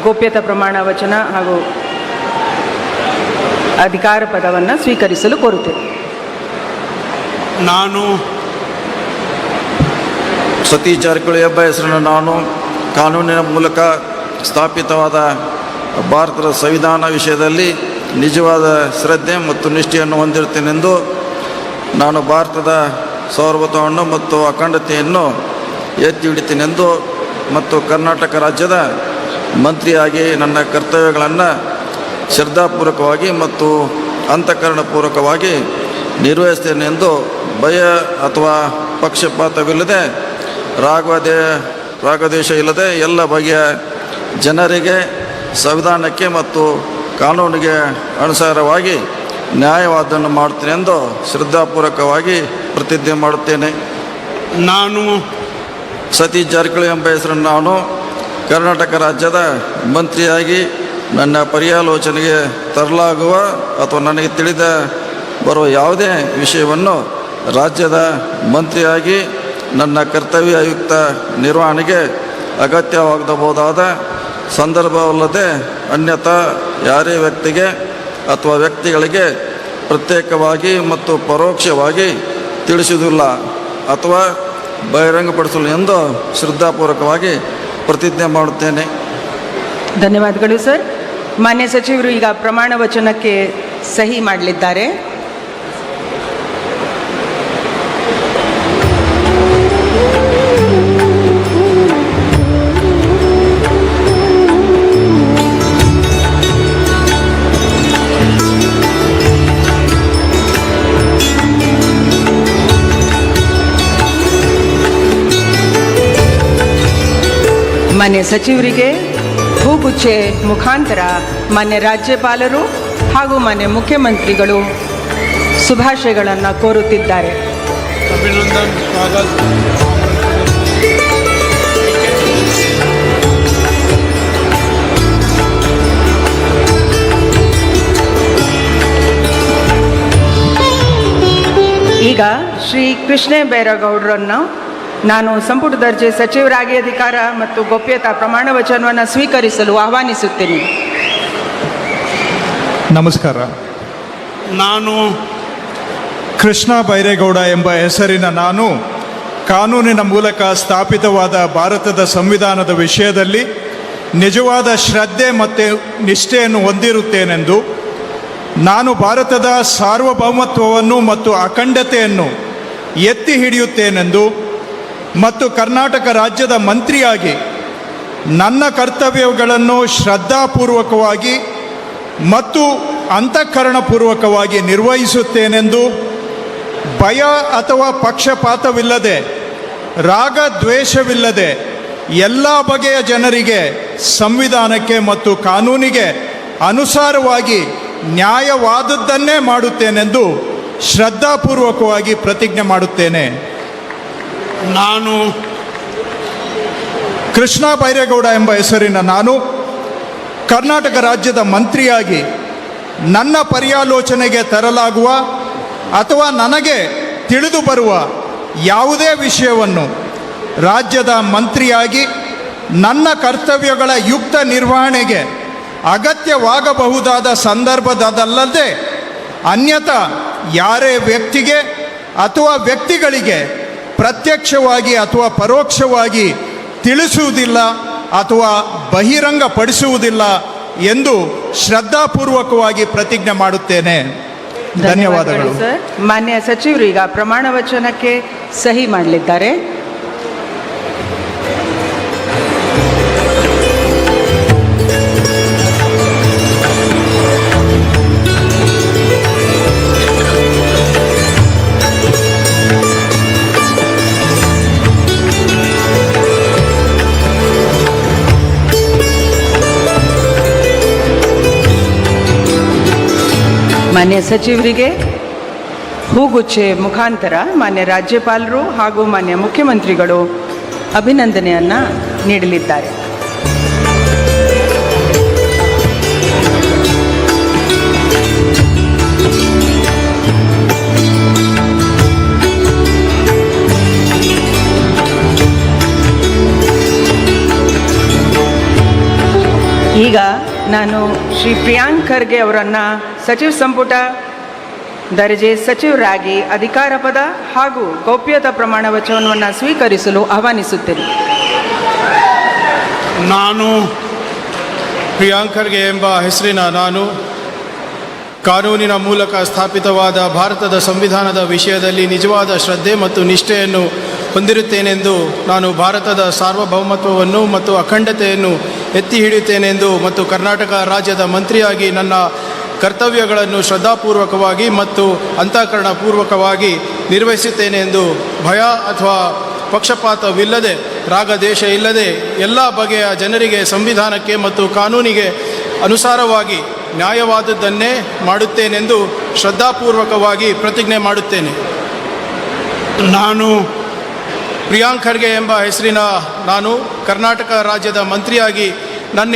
ಗೋಪ್ಯತಾ ಪ್ರಮಾಣ ವಚನ ಹಾಗೂ ಅಧಿಕಾರ ಪದವನ್ನು ಸ್ವೀಕರಿಸಲು ಕೋರುತ್ತೇನೆ. ನಾನು ಸತೀಶ್ ಜಾರಕಿಹೊಳಿ ಎಂಬ ಹೆಸರನ್ನು ನಾನು ಕಾನೂನಿನ ಮೂಲಕ ಸ್ಥಾಪಿತವಾದ ಭಾರತದ ಸಂವಿಧಾನ ವಿಷಯದಲ್ಲಿ ನಿಜವಾದ ಶ್ರದ್ಧೆ ಮತ್ತು ನಿಷ್ಠೆಯನ್ನು ಹೊಂದಿರುತ್ತೇನೆಂದು ನಾನು ಭಾರತದ ಸಾರ್ವಭೌಮತ್ವವನ್ನು ಮತ್ತು ಅಖಂಡತೆಯನ್ನು ಎತ್ತಿ ಹಿಡಿತೇನೆಂದು ಮತ್ತು ಕರ್ನಾಟಕ ರಾಜ್ಯದ ಮಂತ್ರಿಯಾಗಿ ನನ್ನ ಕರ್ತವ್ಯಗಳನ್ನು ಶ್ರದ್ಧಾಪೂರ್ವಕವಾಗಿ ಮತ್ತು ಅಂತಃಕರಣಪೂರ್ವಕವಾಗಿ ನಿರ್ವಹಿಸ್ತೇನೆಂದು ಭಯ ಅಥವಾ ಪಕ್ಷಪಾತವಿಲ್ಲದೆ ರಾಗದ್ವೇಷ ಇಲ್ಲದೆ ಎಲ್ಲ ಬಗೆಯ ಜನರಿಗೆ ಸಂವಿಧಾನಕ್ಕೆ ಮತ್ತು ಕಾನೂನಿಗೆ ಅನುಸಾರವಾಗಿ ನ್ಯಾಯವಾದವನ್ನು ಮಾಡುತ್ತೇನೆ ಎಂದು ಶ್ರದ್ಧಾಪೂರ್ವಕವಾಗಿ ಪ್ರತಿಜ್ಞೆ ಮಾಡುತ್ತೇನೆ. ನಾನು ಸತೀಶ್ ಜಾರಕಿಹೊಳಿ ಎಂಬ ಹೆಸರನ್ನು ನಾನು ಕರ್ನಾಟಕ ರಾಜ್ಯದ ಮಂತ್ರಿಯಾಗಿ ನನ್ನ ಪರ್ಯಾಲೋಚನೆಗೆ ತರಲಾಗುವ ಅಥವಾ ನನಗೆ ತಿಳಿದ ಬರುವ ಯಾವುದೇ ವಿಷಯವನ್ನು ರಾಜ್ಯದ ಮಂತ್ರಿಯಾಗಿ ನನ್ನ ಕರ್ತವ್ಯಯುಕ್ತ ನಿರ್ವಹಣೆಗೆ ಅಗತ್ಯವಾಗಬಹುದಾದ ಸಂದರ್ಭವಲ್ಲದೆ ಅನ್ಯಥಾ ಯಾರೇ ವ್ಯಕ್ತಿಗೆ ಅಥವಾ ವ್ಯಕ್ತಿಗಳಿಗೆ ಪ್ರತ್ಯೇಕವಾಗಿ ಮತ್ತು ಪರೋಕ್ಷವಾಗಿ ತಿಳಿಸುವುದಿಲ್ಲ ಅಥವಾ ಬಹಿರಂಗಪಡಿಸಲು ಎಂದು ಶ್ರದ್ಧಾಪೂರ್ವಕವಾಗಿ ಪ್ರತಿಜ್ಞೆ ಮಾಡುತ್ತೇನೆ. ಧನ್ಯವಾದಗಳು ಸರ್. ಮಾನ್ಯ ಸಚಿವರು ಈಗ ಪ್ರಮಾಣ ವಚನಕ್ಕೆ ಸಹಿ ಮಾಡಲಿದ್ದಾರೆ. ಮಾನ್ಯ ಸಚಿವರಿಗೆ ಹೂಗುಚ್ಚೆ ಮುಖಾಂತರ ಮಾನ್ಯ ರಾಜ್ಯಪಾಲರು ಹಾಗೂ ಮಾನ್ಯ ಮುಖ್ಯಮಂತ್ರಿಗಳು ಶುಭಾಶಯಗಳನ್ನು ಕೋರುತ್ತಿದ್ದಾರೆ. ಅಭಿನಂದನ್ ಸ್ವಾಗತ. ಈಗ ಶ್ರೀ ಕೃಷ್ಣ ಬೈರೇಗೌಡರನ್ನು ನಾನು ಸಂಪುಟ ದರ್ಜೆ ಸಚಿವರಾಗಿ ಅಧಿಕಾರ ಮತ್ತು ಗೋಪ್ಯತಾ ಪ್ರಮಾಣ ವಚನವನ್ನು ಸ್ವೀಕರಿಸಲು ಆಹ್ವಾನಿಸುತ್ತೇನೆ. ನಮಸ್ಕಾರ. ನಾನು ಕೃಷ್ಣ ಬೈರೇಗೌಡ ಎಂಬ ಹೆಸರಿನ ನಾನು ಕಾನೂನಿನ ಮೂಲಕ ಸ್ಥಾಪಿತವಾದ ಭಾರತದ ಸಂವಿಧಾನದ ವಿಷಯದಲ್ಲಿ ನಿಜವಾದ ಶ್ರದ್ಧೆ ಮತ್ತು ನಿಷ್ಠೆಯನ್ನು ಹೊಂದಿರುತ್ತೇನೆಂದು, ನಾನು ಭಾರತದ ಸಾರ್ವಭೌಮತ್ವವನ್ನು ಮತ್ತು ಅಖಂಡತೆಯನ್ನು ಎತ್ತಿ ಹಿಡಿಯುತ್ತೇನೆಂದು ಮತ್ತು ಕರ್ನಾಟಕ ರಾಜ್ಯದ ಮಂತ್ರಿಯಾಗಿ ನನ್ನ ಕರ್ತವ್ಯಗಳನ್ನು ಶ್ರದ್ಧಾಪೂರ್ವಕವಾಗಿ ಮತ್ತು ಅಂತಃಕರಣಪೂರ್ವಕವಾಗಿ ನಿರ್ವಹಿಸುತ್ತೇನೆಂದು ಭಯ ಅಥವಾ ಪಕ್ಷಪಾತವಿಲ್ಲದೆ ರಾಗದ್ವೇಷವಿಲ್ಲದೆ ಎಲ್ಲ ಬಗೆಯ ಜನರಿಗೆ ಸಂವಿಧಾನಕ್ಕೆ ಮತ್ತು ಕಾನೂನಿಗೆ ಅನುಸಾರವಾಗಿ ನ್ಯಾಯವಾದದ್ದನ್ನೇ ಮಾಡುತ್ತೇನೆಂದು ಶ್ರದ್ಧಾಪೂರ್ವಕವಾಗಿ ಪ್ರತಿಜ್ಞೆ ಮಾಡುತ್ತೇನೆ. ನಾನು ಕೃಷ್ಣ ಬೈರೇಗೌಡ ಎಂಬ ಹೆಸರಿನ ನಾನು ಕರ್ನಾಟಕ ರಾಜ್ಯದ ಮಂತ್ರಿಯಾಗಿ ನನ್ನ ಪರ್ಯಾಲೋಚನೆಗೆ ತರಲಾಗುವ ಅಥವಾ ನನಗೆ ತಿಳಿದು ಬರುವ ಯಾವುದೇ ವಿಷಯವನ್ನು ರಾಜ್ಯದ ಮಂತ್ರಿಯಾಗಿ ನನ್ನ ಕರ್ತವ್ಯಗಳ ಯುಕ್ತ ನಿರ್ವಹಣೆಗೆ ಅಗತ್ಯವಾಗಬಹುದಾದ ಸಂದರ್ಭದಲ್ಲದೆ ಅನ್ಯಥಾ ಯಾರೇ ವ್ಯಕ್ತಿಗೆ ಅಥವಾ ವ್ಯಕ್ತಿಗಳಿಗೆ ಪ್ರತ್ಯಕ್ಷವಾಗಿ ಅಥವಾ ಪರೋಕ್ಷವಾಗಿ ತಿಳಿಸುವುದಿಲ್ಲ ಅಥವಾ ಬಹಿರಂಗಪಡಿಸುವುದಿಲ್ಲ ಎಂದು ಶ್ರದ್ಧಾಪೂರ್ವಕವಾಗಿ ಪ್ರತಿಜ್ಞೆ ಮಾಡುತ್ತೇನೆ. ಧನ್ಯವಾದಗಳು ಸರ್. ಮಾನ್ಯ ಸಚಿವರು ಈಗ ಪ್ರಮಾಣ ವಚನಕ್ಕೆ ಸಹಿ ಮಾಡಲಿದ್ದಾರೆ. ಮಾನ್ಯ ಸಚಿವರಿಗೆ ಹೂಗುಚ್ಚೆ ಮುಖಾಂತರ ಮಾನ್ಯ ರಾಜ್ಯಪಾಲರು ಹಾಗೂ ಮಾನ್ಯ ಮುಖ್ಯಮಂತ್ರಿಗಳು ಅಭಿನಂದನೆಯನ್ನು ನೀಡಲಿದ್ದಾರೆ. ಈಗ ನಾನು ಶ್ರೀ ಪ್ರಿಯಾಂಕ್ ಖರ್ಗೆ ಅವರನ್ನು ಸಚಿವ ಸಂಪುಟ ದರ್ಜೆ ಸಚಿವರಾಗಿ ಅಧಿಕಾರ ಪದ ಹಾಗೂ ಗೌಪ್ಯತಾ ಪ್ರಮಾಣ ವಚನವನ್ನು ಸ್ವೀಕರಿಸಲು ಆಹ್ವಾನಿಸುತ್ತೇನೆ. ನಾನು ಪ್ರಿಯಾಂಕ್ ಖರ್ಗೆ ಎಂಬ ಹೆಸರಿನ ನಾನು ಕಾನೂನಿನ ಮೂಲಕ ಸ್ಥಾಪಿತವಾದ ಭಾರತದ ಸಂವಿಧಾನದ ವಿಷಯದಲ್ಲಿ ನಿಜವಾದ ಶ್ರದ್ಧೆ ಮತ್ತು ನಿಷ್ಠೆಯನ್ನು ಹೊಂದಿರುತ್ತೇನೆಂದು ನಾನು ಭಾರತದ ಸಾರ್ವಭೌಮತ್ವವನ್ನು ಮತ್ತು ಅಖಂಡತೆಯನ್ನು ಎತ್ತಿ ಹಿಡಿಯುತ್ತೇನೆಂದು ಮತ್ತು ಕರ್ನಾಟಕ ರಾಜ್ಯದ ಮಂತ್ರಿಯಾಗಿ ನನ್ನ ಕರ್ತವ್ಯಗಳನ್ನು ಶ್ರದ್ಧಾಪೂರ್ವಕವಾಗಿ ಮತ್ತು ಅಂತಃಕರಣಪೂರ್ವಕವಾಗಿ ನಿರ್ವಹಿಸುತ್ತೇನೆ ಎಂದು ಭಯ ಅಥವಾ ಪಕ್ಷಪಾತವಿಲ್ಲದೆ ರಾಗದೇಶ ಇಲ್ಲದೆ ಎಲ್ಲ ಬಗೆಯ ಜನರಿಗೆ ಸಂವಿಧಾನಕ್ಕೆ ಮತ್ತು ಕಾನೂನಿಗೆ ಅನುಸಾರವಾಗಿ ನ್ಯಾಯವಾದದ್ದನ್ನೇ ಮಾಡುತ್ತೇನೆಂದು ಶ್ರದ್ಧಾಪೂರ್ವಕವಾಗಿ ಪ್ರತಿಜ್ಞೆ ಮಾಡುತ್ತೇನೆ. ನಾನು ಪ್ರಿಯಾಂಕ್ ಖರ್ಗೆ ಎಂಬ ಹೆಸರಿನ ನಾನು ಕರ್ನಾಟಕ ರಾಜ್ಯದ ಮಂತ್ರಿಯಾಗಿ ನನ್ನ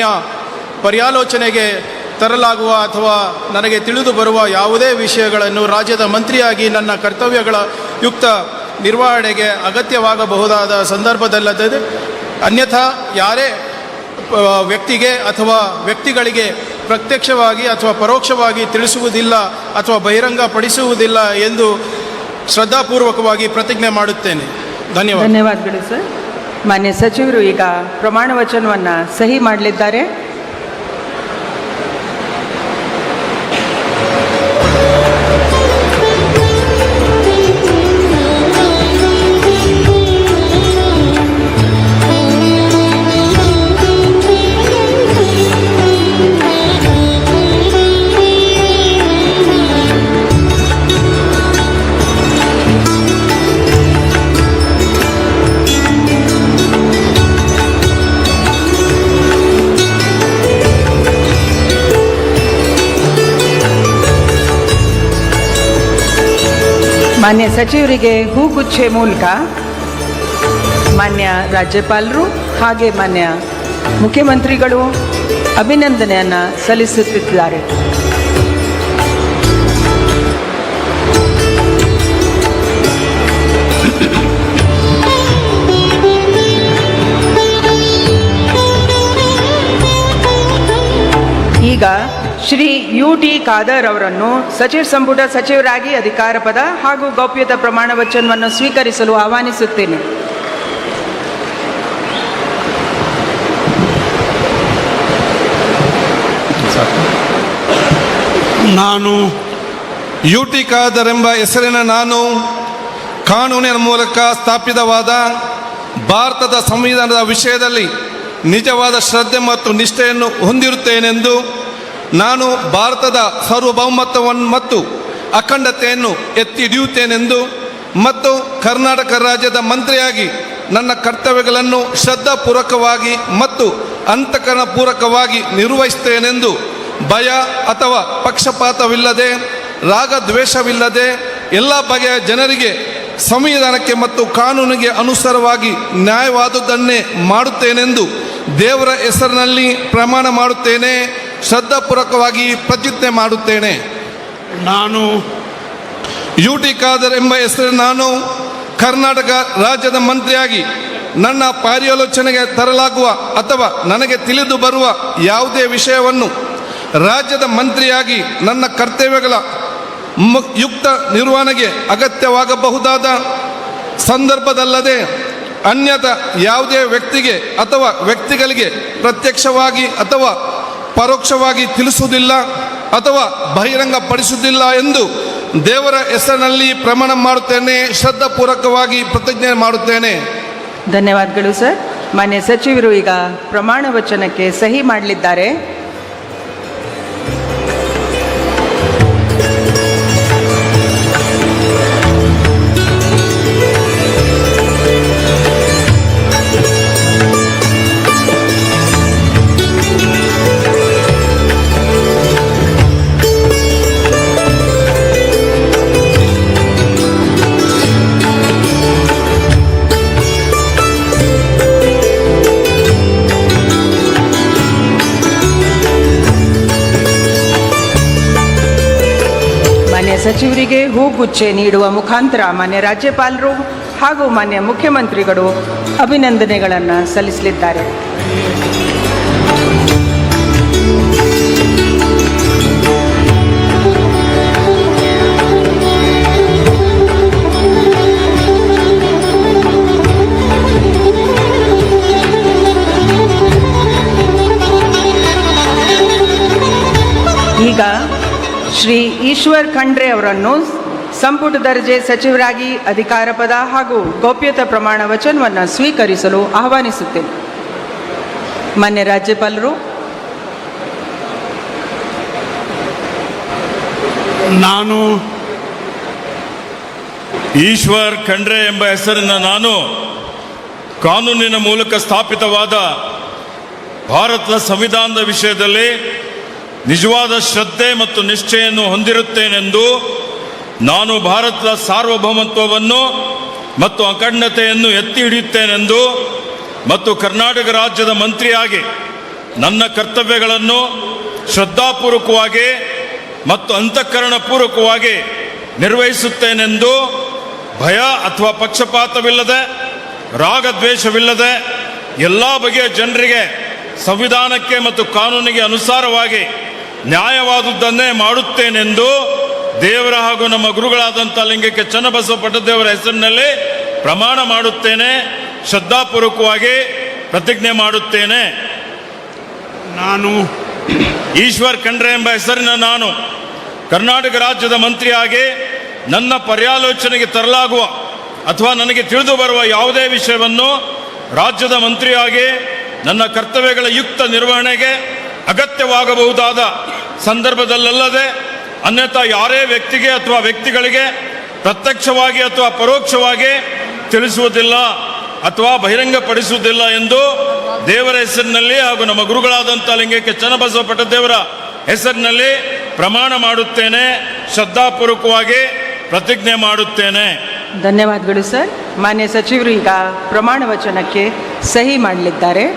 ಪರ್ಯಾಲೋಚನೆಗೆ ತರಲಾಗುವ ಅಥವಾ ನನಗೆ ತಿಳಿದು ಬರುವ ಯಾವುದೇ ವಿಷಯಗಳನ್ನು ರಾಜ್ಯದ ಮಂತ್ರಿಯಾಗಿ ನನ್ನ ಕರ್ತವ್ಯಗಳ ಯುಕ್ತ ನಿರ್ವಹಣೆಗೆ ಅಗತ್ಯವಾಗಬಹುದಾದ ಸಂದರ್ಭದಲ್ಲದೆ ಅನ್ಯಥಾ ಯಾರೇ ವ್ಯಕ್ತಿಗೆ ಅಥವಾ ವ್ಯಕ್ತಿಗಳಿಗೆ ಪ್ರತ್ಯಕ್ಷವಾಗಿ ಅಥವಾ ಪರೋಕ್ಷವಾಗಿ ತಿಳಿಸುವುದಿಲ್ಲ ಅಥವಾ ಬಹಿರಂಗಪಡಿಸುವುದಿಲ್ಲ ಎಂದು ಶ್ರದ್ಧಾಪೂರ್ವಕವಾಗಿ ಪ್ರತಿಜ್ಞೆ ಮಾಡುತ್ತೇನೆ. ಧನ್ಯವಾದಗಳು ಸರ್. ಮಾನ್ಯ ಸಚಿವರು ಈಗ ಪ್ರಮಾಣ ವಚನವನ್ನು ಸಹಿ ಮಾಡಲಿದ್ದಾರೆ. ಮಾನ್ಯ ಸಚಿವರಿಗೆ ಹೂಗುಚ್ಚೆ ಮೂಲಕ ಮಾನ್ಯ ರಾಜ್ಯಪಾಲರು ಹಾಗೆ ಮಾನ್ಯ ಮುಖ್ಯಮಂತ್ರಿಗಳು ಅಭಿನಂದನೆಯನ್ನು ಸಲ್ಲಿಸುತ್ತಿದ್ದಾರೆ. ಈಗ ಶ್ರೀ UT ಖಾದರ್ ಅವರನ್ನು ಸಚಿವ ಸಂಪುಟ ಸಚಿವರಾಗಿ ಅಧಿಕಾರ ಪದ ಹಾಗೂ ಗೌಪ್ಯತಾ ಪ್ರಮಾಣ ವಚನವನ್ನು ಸ್ವೀಕರಿಸಲು ಆಹ್ವಾನಿಸುತ್ತೇನೆ. ನಾನು UT ಖಾದರ್ ಎಂಬ ಹೆಸರಿನ ನಾನು ಕಾನೂನಿನ ಮೂಲಕ ಸ್ಥಾಪಿತವಾದ ಭಾರತದ ಸಂವಿಧಾನದ ವಿಷಯದಲ್ಲಿ ನಿಜವಾದ ಶ್ರದ್ಧೆ ಮತ್ತು ನಿಷ್ಠೆಯನ್ನು ಹೊಂದಿರುತ್ತೇನೆಂದು ನಾನು ಭಾರತದ ಸಾರ್ವಭೌಮತ್ವವನ್ನು ಮತ್ತು ಅಖಂಡತೆಯನ್ನು ಎತ್ತಿ ಹಿಡಿಯುತ್ತೇನೆಂದು ಮತ್ತು ಕರ್ನಾಟಕ ರಾಜ್ಯದ ಮಂತ್ರಿಯಾಗಿ ನನ್ನ ಕರ್ತವ್ಯಗಳನ್ನು ಶ್ರದ್ಧಾಪೂರ್ವಕವಾಗಿ ಮತ್ತು ಅಂತಃಕರಣಪೂರ್ವಕವಾಗಿ ನಿರ್ವಹಿಸುತ್ತೇನೆಂದು ಭಯ ಅಥವಾ ಪಕ್ಷಪಾತವಿಲ್ಲದೆ ರಾಗದ್ವೇಷವಿಲ್ಲದೆ ಎಲ್ಲ ಬಗೆಯ ಜನರಿಗೆ ಸಂವಿಧಾನಕ್ಕೆ ಮತ್ತು ಕಾನೂನಿಗೆ ಅನುಸಾರವಾಗಿ ನ್ಯಾಯವಾದುದನ್ನೇ ಮಾಡುತ್ತೇನೆಂದು ದೇವರ ಹೆಸರಿನಲ್ಲಿ ಪ್ರಮಾಣ ಮಾಡುತ್ತೇನೆ. ಶ್ರದ್ಧಾಪೂರ್ವಕವಾಗಿ ಪ್ರತಿಜ್ಞೆ ಮಾಡುತ್ತೇನೆ. ನಾನು ಯುಟಿ ಖಾದರ್ ಎಂಬ ಹೆಸರಿನ ನಾನು ಕರ್ನಾಟಕ ರಾಜ್ಯದ ಮಂತ್ರಿಯಾಗಿ ನನ್ನ ಪರ್ಯಾಲೋಚನೆಗೆ ತರಲಾಗುವ ಅಥವಾ ನನಗೆ ತಿಳಿದು ಬರುವ ಯಾವುದೇ ವಿಷಯವನ್ನು ರಾಜ್ಯದ ಮಂತ್ರಿಯಾಗಿ ನನ್ನ ಕರ್ತವ್ಯಗಳ ಯುಕ್ತ ನಿರ್ವಹಣೆಗೆ ಅಗತ್ಯವಾಗಬಹುದಾದ ಸಂದರ್ಭದಲ್ಲದೆ ಅನ್ಯಥ ಯಾವುದೇ ವ್ಯಕ್ತಿಗೆ ಅಥವಾ ವ್ಯಕ್ತಿಗಳಿಗೆ ಪ್ರತ್ಯಕ್ಷವಾಗಿ ಅಥವಾ ಪರೋಕ್ಷವಾಗಿ ತಿಳಿಸುವುದಿಲ್ಲ ಅಥವಾ ಬಹಿರಂಗಪಡಿಸುವುದಿಲ್ಲ ಎಂದು ದೇವರ ಹೆಸರಿನಲ್ಲಿ ಪ್ರಮಾಣ ಮಾಡುತ್ತೇನೆ. ಶ್ರದ್ಧಾಪೂರ್ವಕವಾಗಿ ಪ್ರತಿಜ್ಞೆ ಮಾಡುತ್ತೇನೆ. ಧನ್ಯವಾದಗಳು ಸರ್. ಮಾನ್ಯ ಸಚಿವರು ಈಗ ಪ್ರಮಾಣ ವಚನಕ್ಕೆ ಸಹಿ ಮಾಡಲಿದ್ದಾರೆ. ಸಚಿವರಿಗೆ ಹೂಗುಚ್ಚೆ ನೀಡುವ ಮುಖಾಂತರ ಮಾನ್ಯ ರಾಜ್ಯಪಾಲರು ಹಾಗೂ ಮಾನ್ಯ ಮುಖ್ಯಮಂತ್ರಿಗಳು ಅಭಿನಂದನೆಗಳನ್ನು ಸಲ್ಲಿಸಲಿದ್ದಾರೆ. ಈಗ ಶ್ರೀ ಈಶ್ವರ್ ಖಂಡ್ರೆ ಅವರನ್ನು ಸಂಪುಟ ದರ್ಜೆ ಸಚಿವರಾಗಿ ಅಧಿಕಾರ ಪದ ಹಾಗೂ ಗೌಪ್ಯತಾ ಪ್ರಮಾಣ ವಚನವನ್ನು ಸ್ವೀಕರಿಸಲು ಆಹ್ವಾನಿಸುತ್ತೇನೆ. ಮಾನ್ಯ ರಾಜ್ಯಪಾಲರು. ನಾನು ಈಶ್ವರ್ ಖಂಡ್ರೆ ಎಂಬ ಹೆಸರಿನ ನಾನು ಕಾನೂನಿನ ಮೂಲಕ ಸ್ಥಾಪಿತವಾದ ಭಾರತದ ಸಂವಿಧಾನದ ವಿಷಯದಲ್ಲಿ ನಿಜವಾದ ಶ್ರದ್ಧೆ ಮತ್ತು ನಿಷ್ಠೆಯನ್ನು ಹೊಂದಿರುತ್ತೇನೆಂದು, ನಾನು ಭಾರತದ ಸಾರ್ವಭೌಮತ್ವವನ್ನು ಮತ್ತು ಅಖಂಡತೆಯನ್ನು ಎತ್ತಿ ಹಿಡಿಯುತ್ತೇನೆಂದು ಮತ್ತು ಕರ್ನಾಟಕ ರಾಜ್ಯದ ಮಂತ್ರಿಯಾಗಿ ನನ್ನ ಕರ್ತವ್ಯಗಳನ್ನು ಶ್ರದ್ಧಾಪೂರ್ವಕವಾಗಿ ಮತ್ತು ಅಂತಃಕರಣಪೂರ್ವಕವಾಗಿ ನಿರ್ವಹಿಸುತ್ತೇನೆಂದು ಭಯ ಅಥವಾ ಪಕ್ಷಪಾತವಿಲ್ಲದೆ, ರಾಗದ್ವೇಷವಿಲ್ಲದೆ ಎಲ್ಲ ಬಗೆಯ ಜನರಿಗೆ ಸಂವಿಧಾನಕ್ಕೆ ಮತ್ತು ಕಾನೂನಿಗೆ ಅನುಸಾರವಾಗಿ ನ್ಯಾಯವಾದುದನ್ನೇ ಮಾಡುತ್ತೇನೆಂದು ದೇವರ ಹಾಗೂ ನಮ್ಮ ಗುರುಗಳಾದಂಥ ಲಿಂಗಕ್ಕೆ ಚನ್ನಬಸವ ಪಟ್ಟದೇವರ ಹೆಸರಿನಲ್ಲಿ ಪ್ರಮಾಣ ಮಾಡುತ್ತೇನೆ. ಶ್ರದ್ಧಾಪೂರ್ವಕವಾಗಿ ಪ್ರತಿಜ್ಞೆ ಮಾಡುತ್ತೇನೆ. ನಾನು ಈಶ್ವರ್ ಖಂಡ್ರೆ ಎಂಬ ಹೆಸರಿನ ನಾನು ಕರ್ನಾಟಕ ರಾಜ್ಯದ ಮಂತ್ರಿಯಾಗಿ ನನ್ನ ಪರ್ಯಾಲೋಚನೆಗೆ ತರಲಾಗುವ ಅಥವಾ ನನಗೆ ತಿಳಿದು ಬರುವ ಯಾವುದೇ ವಿಷಯವನ್ನು ರಾಜ್ಯದ ಮಂತ್ರಿಯಾಗಿ ನನ್ನ ಕರ್ತವ್ಯಗಳ ಯುಕ್ತ ನಿರ್ವಹಣೆಗೆ ಅಗತ್ಯವಾಗಬಹುದಾದ ಸಂದರ್ಭದಲ್ಲದೆ ಅನ್ಯಥಾ ಯಾರೇ ವ್ಯಕ್ತಿಗೆ ಅಥವಾ ವ್ಯಕ್ತಿಗಳಿಗೆ ಪ್ರತ್ಯಕ್ಷವಾಗಿ ಅಥವಾ ಪರೋಕ್ಷವಾಗಿ ತಿಳಿಸುವುದಿಲ್ಲ ಅಥವಾ ಬಹಿರಂಗಪಡಿಸುವುದಿಲ್ಲ ಎಂದು ದೇವರ ಹೆಸರಿನಲ್ಲಿ ಹಾಗೂ ನಮ್ಮ ಗುರುಗಳಾದಂಥ ಲಿಂಗಕ್ಕೆ ಚನ್ನಬಸವ ಪಟ್ಟದೇವರ ಹೆಸರಿನಲ್ಲಿ ಪ್ರಮಾಣ ಮಾಡುತ್ತೇನೆ. ಶ್ರದ್ಧಾಪೂರ್ವಕವಾಗಿ ಪ್ರತಿಜ್ಞೆ ಮಾಡುತ್ತೇನೆ. ಧನ್ಯವಾದಗಳು ಸರ್. ಮಾನ್ಯ ಸಚಿವರು ಈಗ ಪ್ರಮಾಣ ವಚನಕ್ಕೆ ಸಹಿ ಮಾಡಲಿದ್ದಾರೆ.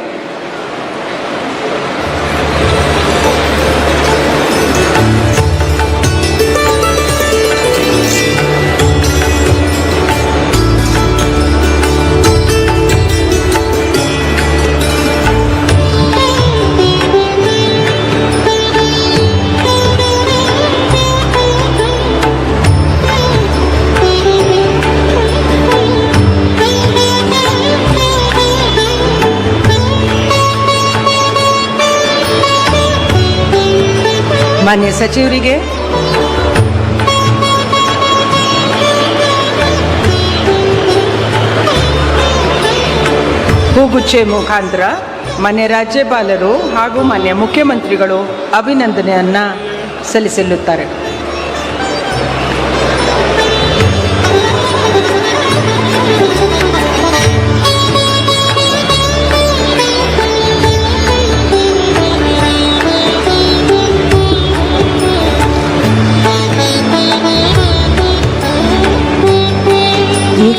ಮಾನ್ಯ ಸಚಿವರಿಗೆ ಹೂಗುಚ್ಚೆ ಮುಖಾಂತರ ಮಾನ್ಯ ರಾಜ್ಯಪಾಲರು ಹಾಗೂ ಮಾನ್ಯ ಮುಖ್ಯಮಂತ್ರಿಗಳು ಅಭಿನಂದನೆಯನ್ನು ಸಲ್ಲಿಸಲಿದ್ದಾರೆ.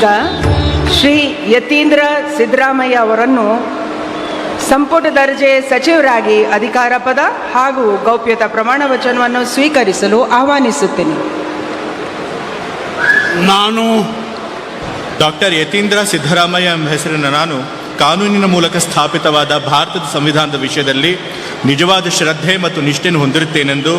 ಈಗ ಶ್ರೀ ಯತೀಂದ್ರ ಸಿದ್ದರಾಮಯ್ಯ ಅವರನ್ನು ಸಂಪುಟ ದರ್ಜೆ ಸಚಿವರಾಗಿ ಅಧಿಕಾರ ಪದ ಹಾಗೂ ಗೌಪ್ಯತಾ ಪ್ರಮಾಣ ವಚನವನ್ನು ಸ್ವೀಕರಿಸಲು ಆಹ್ವಾನಿಸುತ್ತೇನೆ. ನಾನು ಡಾಕ್ಟರ್ ಯತೀಂದ್ರ ಸಿದ್ದರಾಮಯ್ಯ ಎಂಬ ಹೆಸರಿನ ನಾನು ಕಾನೂನಿನ ಮೂಲಕ ಸ್ಥಾಪಿತವಾದ ಭಾರತದ ಸಂವಿಧಾನದ ವಿಷಯದಲ್ಲಿ ನಿಜವಾದ ಶ್ರದ್ಧೆ ಮತ್ತು ನಿಷ್ಠೆಯನ್ನು ಹೊಂದಿರುತ್ತೇನೆಂದು,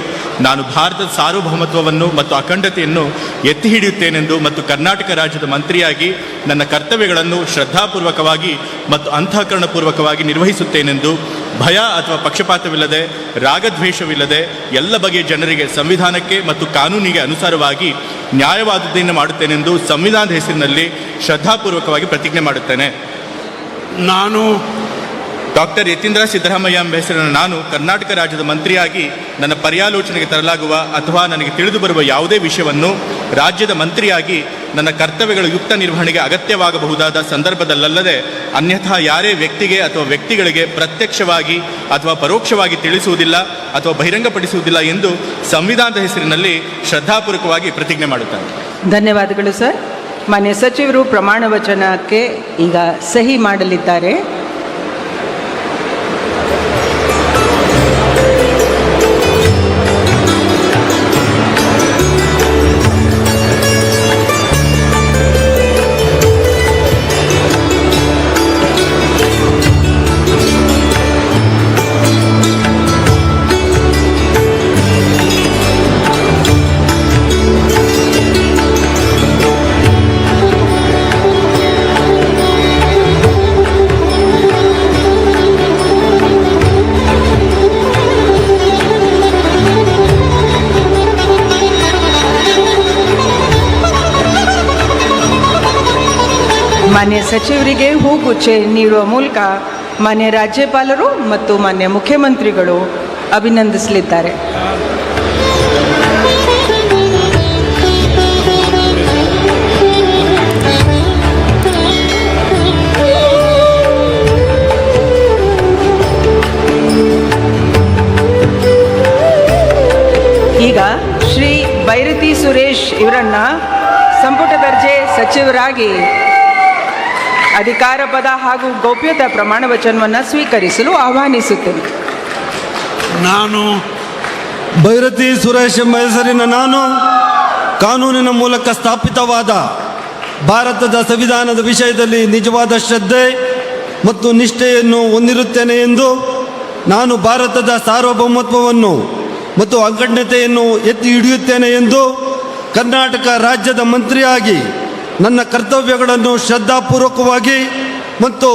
ನಾನು ಭಾರತದ ಸಾರ್ವಭೌಮತ್ವವನ್ನು ಮತ್ತು ಅಖಂಡತೆಯನ್ನು ಎತ್ತಿ ಹಿಡಿಯುತ್ತೇನೆಂದು ಮತ್ತು ಕರ್ನಾಟಕ ರಾಜ್ಯದ ಮಂತ್ರಿಯಾಗಿ ನನ್ನ ಕರ್ತವ್ಯಗಳನ್ನು ಶ್ರದ್ಧಾಪೂರ್ವಕವಾಗಿ ಮತ್ತು ಅಂತಃಕರಣಪೂರ್ವಕವಾಗಿ ನಿರ್ವಹಿಸುತ್ತೇನೆಂದು, ಭಯ ಅಥವಾ ಪಕ್ಷಪಾತವಿಲ್ಲದೆ, ರಾಗದ್ವೇಷವಿಲ್ಲದೆ ಎಲ್ಲ ಬಗೆಯ ಜನರಿಗೆ ಸಂವಿಧಾನಕ್ಕೆ ಮತ್ತು ಕಾನೂನಿಗೆ ಅನುಸಾರವಾಗಿ ನ್ಯಾಯವಾದದ್ದನ್ನು ಮಾಡುತ್ತೇನೆಂದು ಸಂವಿಧಾನದ ಹೆಸರಿನಲ್ಲಿ ಶ್ರದ್ಧಾಪೂರ್ವಕವಾಗಿ ಪ್ರತಿಜ್ಞೆ ಮಾಡುತ್ತೇನೆ. ನಾನು ಡಾಕ್ಟರ್ ಯತೀಂದ್ರ ಸಿದ್ದರಾಮಯ್ಯ ಎಂಬ ಹೆಸರಿನ ನಾನು ಕರ್ನಾಟಕ ರಾಜ್ಯದ ಮಂತ್ರಿಯಾಗಿ ನನ್ನ ಪರ್ಯಾಲೋಚನೆಗೆ ತರಲಾಗುವ ಅಥವಾ ನನಗೆ ತಿಳಿದು ಬರುವ ಯಾವುದೇ ವಿಷಯವನ್ನು ರಾಜ್ಯದ ಮಂತ್ರಿಯಾಗಿ ನನ್ನ ಕರ್ತವ್ಯಗಳ ಯುಕ್ತ ನಿರ್ವಹಣೆಗೆ ಅಗತ್ಯವಾಗಬಹುದಾದ ಸಂದರ್ಭದಲ್ಲದೆ ಅನ್ಯಥಾ ಯಾರೇ ವ್ಯಕ್ತಿಗೆ ಅಥವಾ ವ್ಯಕ್ತಿಗಳಿಗೆ ಪ್ರತ್ಯಕ್ಷವಾಗಿ ಅಥವಾ ಪರೋಕ್ಷವಾಗಿ ತಿಳಿಸುವುದಿಲ್ಲ ಅಥವಾ ಬಹಿರಂಗಪಡಿಸುವುದಿಲ್ಲ ಎಂದು ಸಂವಿಧಾನದ ಹೆಸರಿನಲ್ಲಿ ಶ್ರದ್ಧಾಪೂರ್ವಕವಾಗಿ ಪ್ರತಿಜ್ಞೆ ಮಾಡುತ್ತೇನೆ. ಧನ್ಯವಾದಗಳು ಸರ್. ಮಾನ್ಯ ಸಚಿವರು ಪ್ರಮಾಣ ವಚನಕ್ಕೆ ಈಗ ಸಹಿ ಮಾಡಲಿದ್ದಾರೆ. ಮಾನ್ಯ ಸಚಿವರಿಗೆ ಹೂಗುಚ್ಛೆ ನೀಡುವ ಮೂಲಕ ಮಾನ್ಯ ರಾಜ್ಯಪಾಲರು ಮತ್ತು ಮಾನ್ಯ ಮುಖ್ಯಮಂತ್ರಿಗಳು ಅಭಿನಂದಿಸಲಿದ್ದಾರೆ. ಈಗ ಶ್ರೀ ಬೈರತಿ ಸುರೇಶ್ ಇವರನ್ನ ಸಂಪುಟ ದರ್ಜೆ ಸಚಿವರಾಗಿ ಅಧಿಕಾರ ಪದ ಹಾಗೂ ಗೌಪ್ಯತಾ ಪ್ರಮಾಣ ವಚನವನ್ನು ಸ್ವೀಕರಿಸಲು ಆಹ್ವಾನಿಸುತ್ತೇನೆ. ನಾನು ಭೈರತಿ ಸುರೇಶ್ ಎಂಬ ಹೆಸರಿನ ನಾನು ಕಾನೂನಿನ ಮೂಲಕ ಸ್ಥಾಪಿತವಾದ ಭಾರತದ ಸಂವಿಧಾನದ ವಿಷಯದಲ್ಲಿ ನಿಜವಾದ ಶ್ರದ್ಧೆ ಮತ್ತು ನಿಷ್ಠೆಯನ್ನು ಹೊಂದಿರುತ್ತೇನೆ ಎಂದು, ನಾನು ಭಾರತದ ಸಾರ್ವಭೌಮತ್ವವನ್ನು ಮತ್ತು ಅಖಂಡತೆಯನ್ನು ಎತ್ತಿ ಹಿಡಿಯುತ್ತೇನೆ ಎಂದು ಕರ್ನಾಟಕ ರಾಜ್ಯದ ಮಂತ್ರಿಯಾಗಿ ನನ್ನ ಕರ್ತವ್ಯಗಳನ್ನು ಶ್ರದ್ಧಾಪೂರ್ವಕವಾಗಿ ಮತ್ತು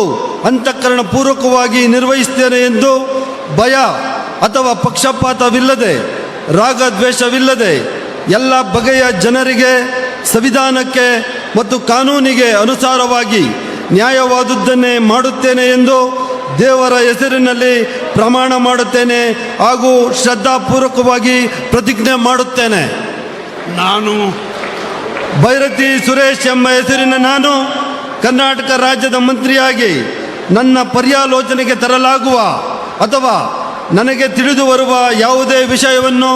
ಅಂತಃಕರಣಪೂರ್ವಕವಾಗಿ ನಿರ್ವಹಿಸುತ್ತೇನೆ ಎಂದು, ಭಯ ಅಥವಾ ಪಕ್ಷಪಾತವಿಲ್ಲದೆ, ರಾಗದ್ವೇಷವಿಲ್ಲದೆ ಎಲ್ಲ ಬಗೆಯ ಜನರಿಗೆ ಸಂವಿಧಾನಕ್ಕೆ ಮತ್ತು ಕಾನೂನಿಗೆ ಅನುಸಾರವಾಗಿ ನ್ಯಾಯವಾದುದನ್ನೇ ಮಾಡುತ್ತೇನೆ ಎಂದು ದೇವರ ಹೆಸರಿನಲ್ಲಿ ಪ್ರಮಾಣ ಮಾಡುತ್ತೇನೆ ಹಾಗೂ ಶ್ರದ್ಧಾಪೂರ್ವಕವಾಗಿ ಪ್ರತಿಜ್ಞೆ ಮಾಡುತ್ತೇನೆ. ನಾನು ಭೈರತಿ ಸುರೇಶ್ ಎಂಬ ಹೆಸರಿನ ನಾನು ಕರ್ನಾಟಕ ರಾಜ್ಯದ ಮಂತ್ರಿಯಾಗಿ ನನ್ನ ಪರ್ಯಾಲೋಚನೆಗೆ ತರಲಾಗುವ ಅಥವಾ ನನಗೆ ತಿಳಿದು ಬರುವ ಯಾವುದೇ ವಿಷಯವನ್ನು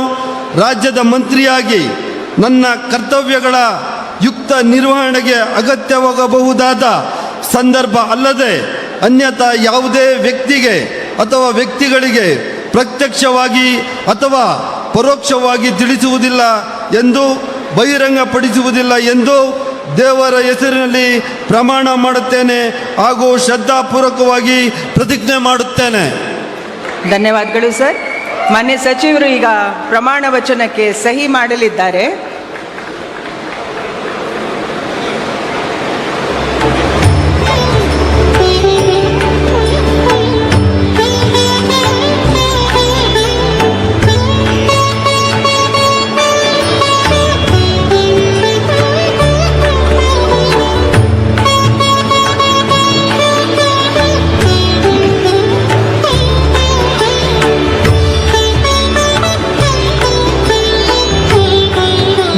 ರಾಜ್ಯದ ಮಂತ್ರಿಯಾಗಿ ನನ್ನ ಕರ್ತವ್ಯಗಳ ಯುಕ್ತ ನಿರ್ವಹಣೆಗೆ ಅಗತ್ಯವಾಗಬಹುದಾದ ಸಂದರ್ಭ ಅಲ್ಲದೆ ಅನ್ಯಥಾ ಯಾವುದೇ ವ್ಯಕ್ತಿಗೆ ಅಥವಾ ವ್ಯಕ್ತಿಗಳಿಗೆ ಪ್ರತ್ಯಕ್ಷವಾಗಿ ಅಥವಾ ಪರೋಕ್ಷವಾಗಿ ತಿಳಿಸುವುದಿಲ್ಲ ಎಂದು, ಬಹಿರಂಗಪಡಿಸುವುದಿಲ್ಲ ಎಂದು ದೇವರ ಹೆಸರಿನಲ್ಲಿ ಪ್ರಮಾಣ ಮಾಡುತ್ತೇನೆ ಹಾಗೂ ಶ್ರದ್ಧಾಪೂರ್ವಕವಾಗಿ ಪ್ರತಿಜ್ಞೆ ಮಾಡುತ್ತೇನೆ. ಧನ್ಯವಾದಗಳು ಸರ್. ಮಾನ್ಯ ಸಚಿವರು ಈಗ ಪ್ರಮಾಣ ವಚನಕ್ಕೆ ಸಹಿ ಮಾಡಲಿದ್ದಾರೆ.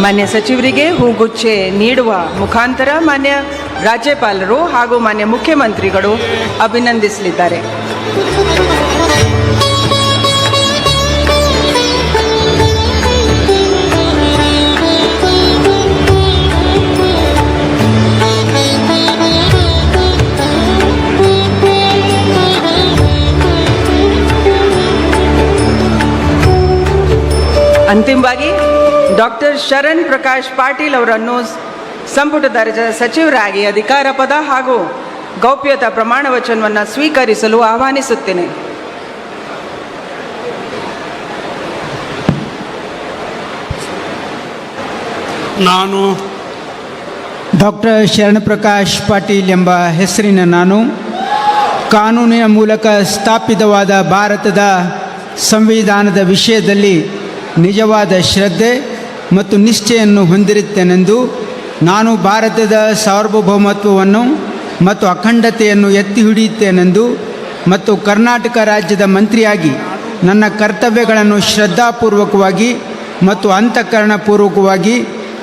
ಮಾನ್ಯ ಸಚಿವರಿಗೆ ಹೂಗುಚ್ಛೆ ನೀಡುವ ಮುಖಾಂತರ ಮಾನ್ಯ ರಾಜ್ಯಪಾಲರು ಹಾಗೂ ಮಾನ್ಯ ಮುಖ್ಯಮಂತ್ರಿಗಳು ಅಭಿನಂದಿಸಲಿದ್ದಾರೆ. ಅಂತಿಮವಾಗಿ ಡಾಕ್ಟರ್ ಶರಣ್ ಪ್ರಕಾಶ್ ಪಾಟೀಲ್ ಅವರನ್ನು ಸಂಪುಟ ದರ್ಜೆಯ ಸಚಿವರಾಗಿ ಅಧಿಕಾರ ಪದ ಹಾಗೂ ಗೌಪ್ಯತಾ ಪ್ರಮಾಣ ವಚನವನ್ನು ಸ್ವೀಕರಿಸಲು ಆಹ್ವಾನಿಸುತ್ತೇನೆ. ನಾನು ಡಾಕ್ಟರ್ ಶರಣಪ್ರಕಾಶ್ ಪಾಟೀಲ್ ಎಂಬ ಹೆಸರಿನ ನಾನು ಕಾನೂನಿನ ಮೂಲಕ ಸ್ಥಾಪಿತವಾದ ಭಾರತದ ಸಂವಿಧಾನದ ವಿಷಯದಲ್ಲಿ ನಿಜವಾದ ಶ್ರದ್ಧೆ ಮತ್ತು ನಿಷ್ಠೆಯನ್ನು ಹೊಂದಿರುತ್ತೇನೆಂದು ನಾನು ಭಾರತದ ಸಾರ್ವಭೌಮತ್ವವನ್ನು ಮತ್ತು ಅಖಂಡತೆಯನ್ನು ಎತ್ತಿ ಹಿಡಿಯುತ್ತೇನೆಂದು ಮತ್ತು ಕರ್ನಾಟಕ ರಾಜ್ಯದ ಮಂತ್ರಿಯಾಗಿ ನನ್ನ ಕರ್ತವ್ಯಗಳನ್ನು ಶ್ರದ್ಧಾಪೂರ್ವಕವಾಗಿ ಮತ್ತು ಅಂತಃಕರಣಪೂರ್ವಕವಾಗಿ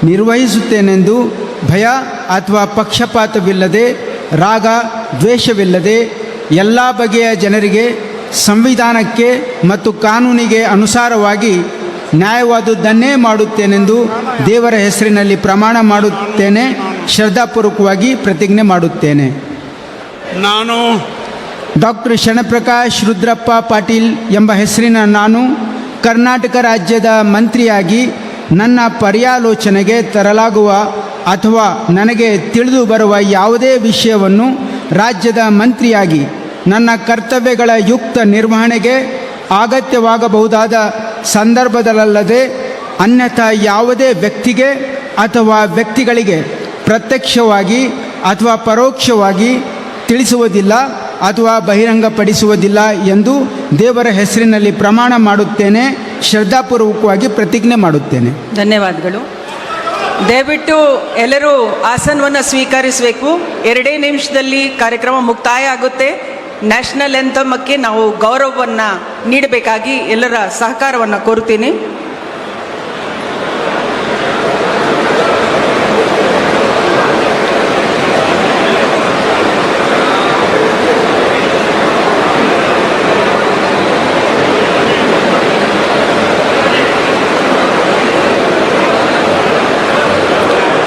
ನಿರ್ವಹಿಸುತ್ತೇನೆಂದು ಭಯ ಅಥವಾ ಪಕ್ಷಪಾತವಿಲ್ಲದೆ ರಾಗ ದ್ವೇಷವಿಲ್ಲದೆ ಎಲ್ಲ ಬಗೆಯ ಜನರಿಗೆ ಸಂವಿಧಾನಕ್ಕೆ ಮತ್ತು ಕಾನೂನಿಗೆ ಅನುಸಾರವಾಗಿ ನ್ಯಾಯವಾದುದನ್ನೇ ಮಾಡುತ್ತೇನೆಂದು ದೇವರ ಹೆಸರಿನಲ್ಲಿ ಪ್ರಮಾಣ ಮಾಡುತ್ತೇನೆ. ಶ್ರದ್ಧಾಪೂರ್ವಕವಾಗಿ ಪ್ರತಿಜ್ಞೆ ಮಾಡುತ್ತೇನೆ. ನಾನು ಡಾಕ್ಟರ್ ಶರಣಪ್ರಕಾಶ್ ರುದ್ರಪ್ಪ ಪಾಟೀಲ್ ಎಂಬ ಹೆಸರಿನ ನಾನು ಕರ್ನಾಟಕ ರಾಜ್ಯದ ಮಂತ್ರಿಯಾಗಿ ನನ್ನ ಪರ್ಯಾಲೋಚನೆಗೆ ತರಲಾಗುವ ಅಥವಾ ನನಗೆ ತಿಳಿದು ಬರುವ ಯಾವುದೇ ವಿಷಯವನ್ನು ರಾಜ್ಯದ ಮಂತ್ರಿಯಾಗಿ ನನ್ನ ಕರ್ತವ್ಯಗಳ ಯುಕ್ತ ನಿರ್ವಹಣೆಗೆ ಅಗತ್ಯವಾಗಬಹುದಾದ ಸಂದರ್ಭದಲ್ಲದೆ ಅನ್ಯಥಾ ಯಾವುದೇ ವ್ಯಕ್ತಿಗೆ ಅಥವಾ ವ್ಯಕ್ತಿಗಳಿಗೆ ಪ್ರತ್ಯಕ್ಷವಾಗಿ ಅಥವಾ ಪರೋಕ್ಷವಾಗಿ ತಿಳಿಸುವುದಿಲ್ಲ ಅಥವಾ ಬಹಿರಂಗಪಡಿಸುವುದಿಲ್ಲ ಎಂದು ದೇವರ ಹೆಸರಿನಲ್ಲಿ ಪ್ರಮಾಣ ಮಾಡುತ್ತೇನೆ. ಶ್ರದ್ಧಾಪೂರ್ವಕವಾಗಿ ಪ್ರತಿಜ್ಞೆ ಮಾಡುತ್ತೇನೆ. ಧನ್ಯವಾದಗಳು. ದಯವಿಟ್ಟು ಎಲ್ಲರೂ ಆಸನವನ್ನು ಸ್ವೀಕರಿಸಬೇಕು. 2 ನಿಮಿಷದಲ್ಲಿ ಕಾರ್ಯಕ್ರಮ ಮುಕ್ತಾಯ ಆಗುತ್ತೆ. ನ್ಯಾಷನಲ್ ಎಂಥಮಕ್ಕೆ ನಾವು ಗೌರವವನ್ನು ನೀಡಬೇಕಾಗಿ ಎಲ್ಲರ ಸಹಕಾರವನ್ನು ಕೋರುತ್ತೀನಿ.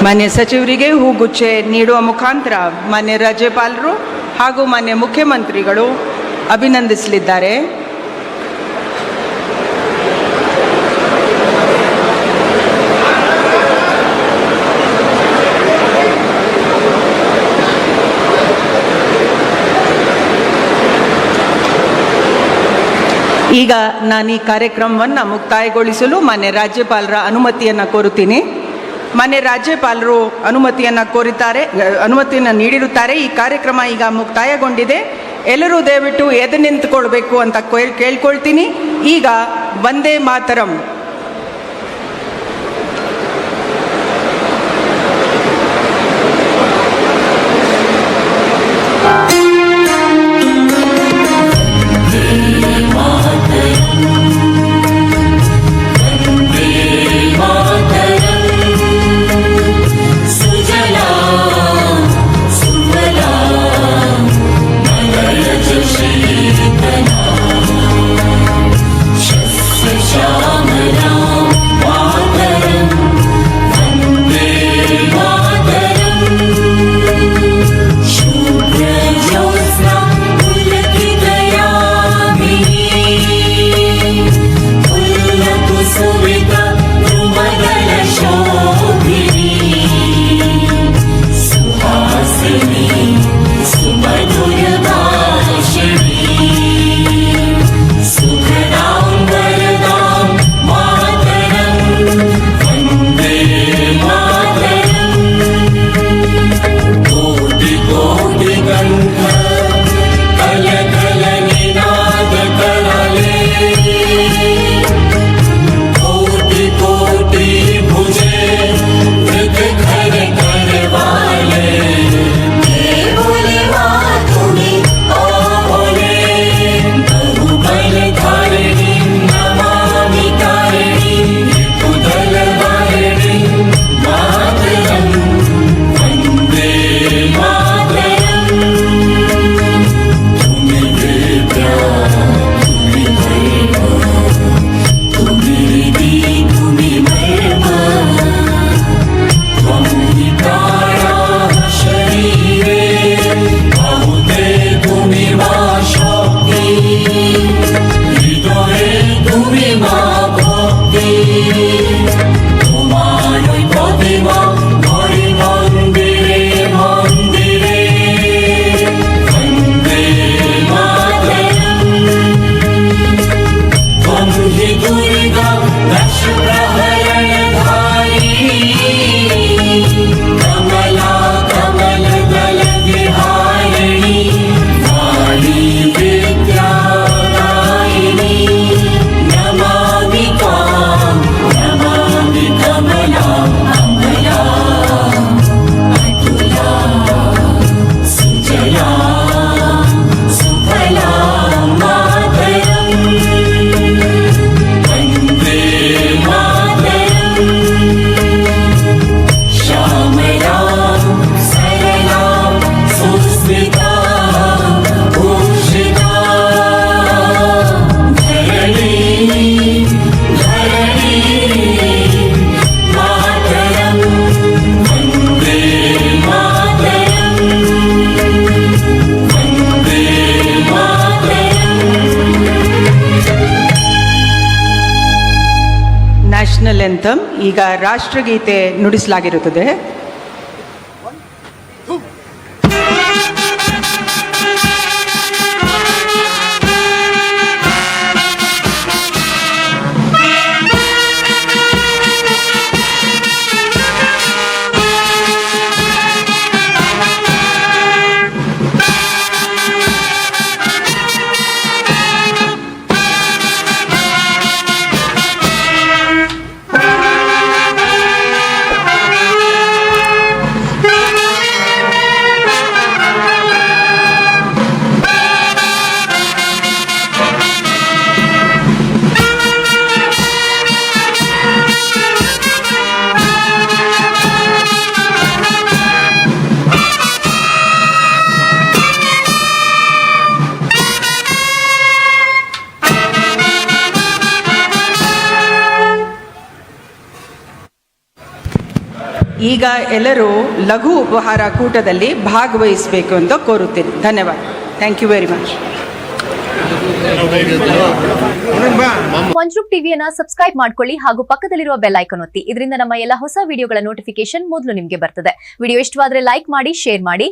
ಮಾನ್ಯ ಸಚಿವರಿಗೆ ಹೂಗುಚ್ಚೆ ನೀಡುವ ಮುಖಾಂತರ ಮಾನ್ಯ ರಾಜ್ಯಪಾಲರು ಹಾಗೂ ಮಾನ್ಯ ಮುಖ್ಯಮಂತ್ರಿಗಳು ಅಭಿನಂದಿಸಲಿದ್ದಾರೆ. ಈಗ ನಾನು ಈ ಕಾರ್ಯಕ್ರಮವನ್ನು ಮುಕ್ತಾಯಗೊಳಿಸಲು ಮಾನ್ಯ ರಾಜ್ಯಪಾಲರ ಅನುಮತಿಯನ್ನು ಕೋರುತ್ತೀನಿ. ಮಾನ್ಯ ರಾಜ್ಯಪಾಲರು ಅನುಮತಿಯನ್ನು ನೀಡಿರುತ್ತಾರೆ. ಈ ಕಾರ್ಯಕ್ರಮ ಈಗ ಮುಕ್ತಾಯಗೊಂಡಿದೆ. ಎಲ್ಲರೂ ದಯವಿಟ್ಟು ಎದ್ದು ನಿಂತುಕೊಳ್ಬೇಕು ಅಂತ ಕೇಳ್ಕೊಳ್ತೀನಿ. ಈಗ ವಂದೇ ಮಾತರಂ. श्यामला ಆ್ಯಂಥಮ್. ಈಗ ರಾಷ್ಟ್ರಗೀತೆ ನುಡಿಸಲಾಗಿರುತ್ತದೆ. ಈಗ ಎಲ್ಲರೂ ಲಘು ಉಪಹಾರ ಕೂಟದಲ್ಲಿ ಭಾಗವಹಿಸಬೇಕು ಅಂತ ಕೋರುತ್ತೇನೆ. ಧನ್ಯವಾದ. Thank you very much. ಮಂಜುಕ್ ಟಿವಿಯನ್ನ ಸಬ್ಸ್ಕ್ರೈಬ್ ಮಾಡ್ಕೊಳ್ಳಿ ಹಾಗೂ ಪಕ್ಕದಲ್ಲಿರುವ ಬೆಲ್ ಐಕಾನ್ ಒತ್ತಿ. ಇದರಿಂದ ನಮ್ಮ ಎಲ್ಲ ಹೊಸ ವಿಡಿಯೋಗಳ ನೋಟಿಫಿಕೇಶನ್ ಮೊದಲು ನಿಮಗೆ ಬರ್ತದೆ. ವಿಡಿಯೋ ಇಷ್ಟವಾದ್ರೆ ಲೈಕ್ ಮಾಡಿ, ಶೇರ್ ಮಾಡಿ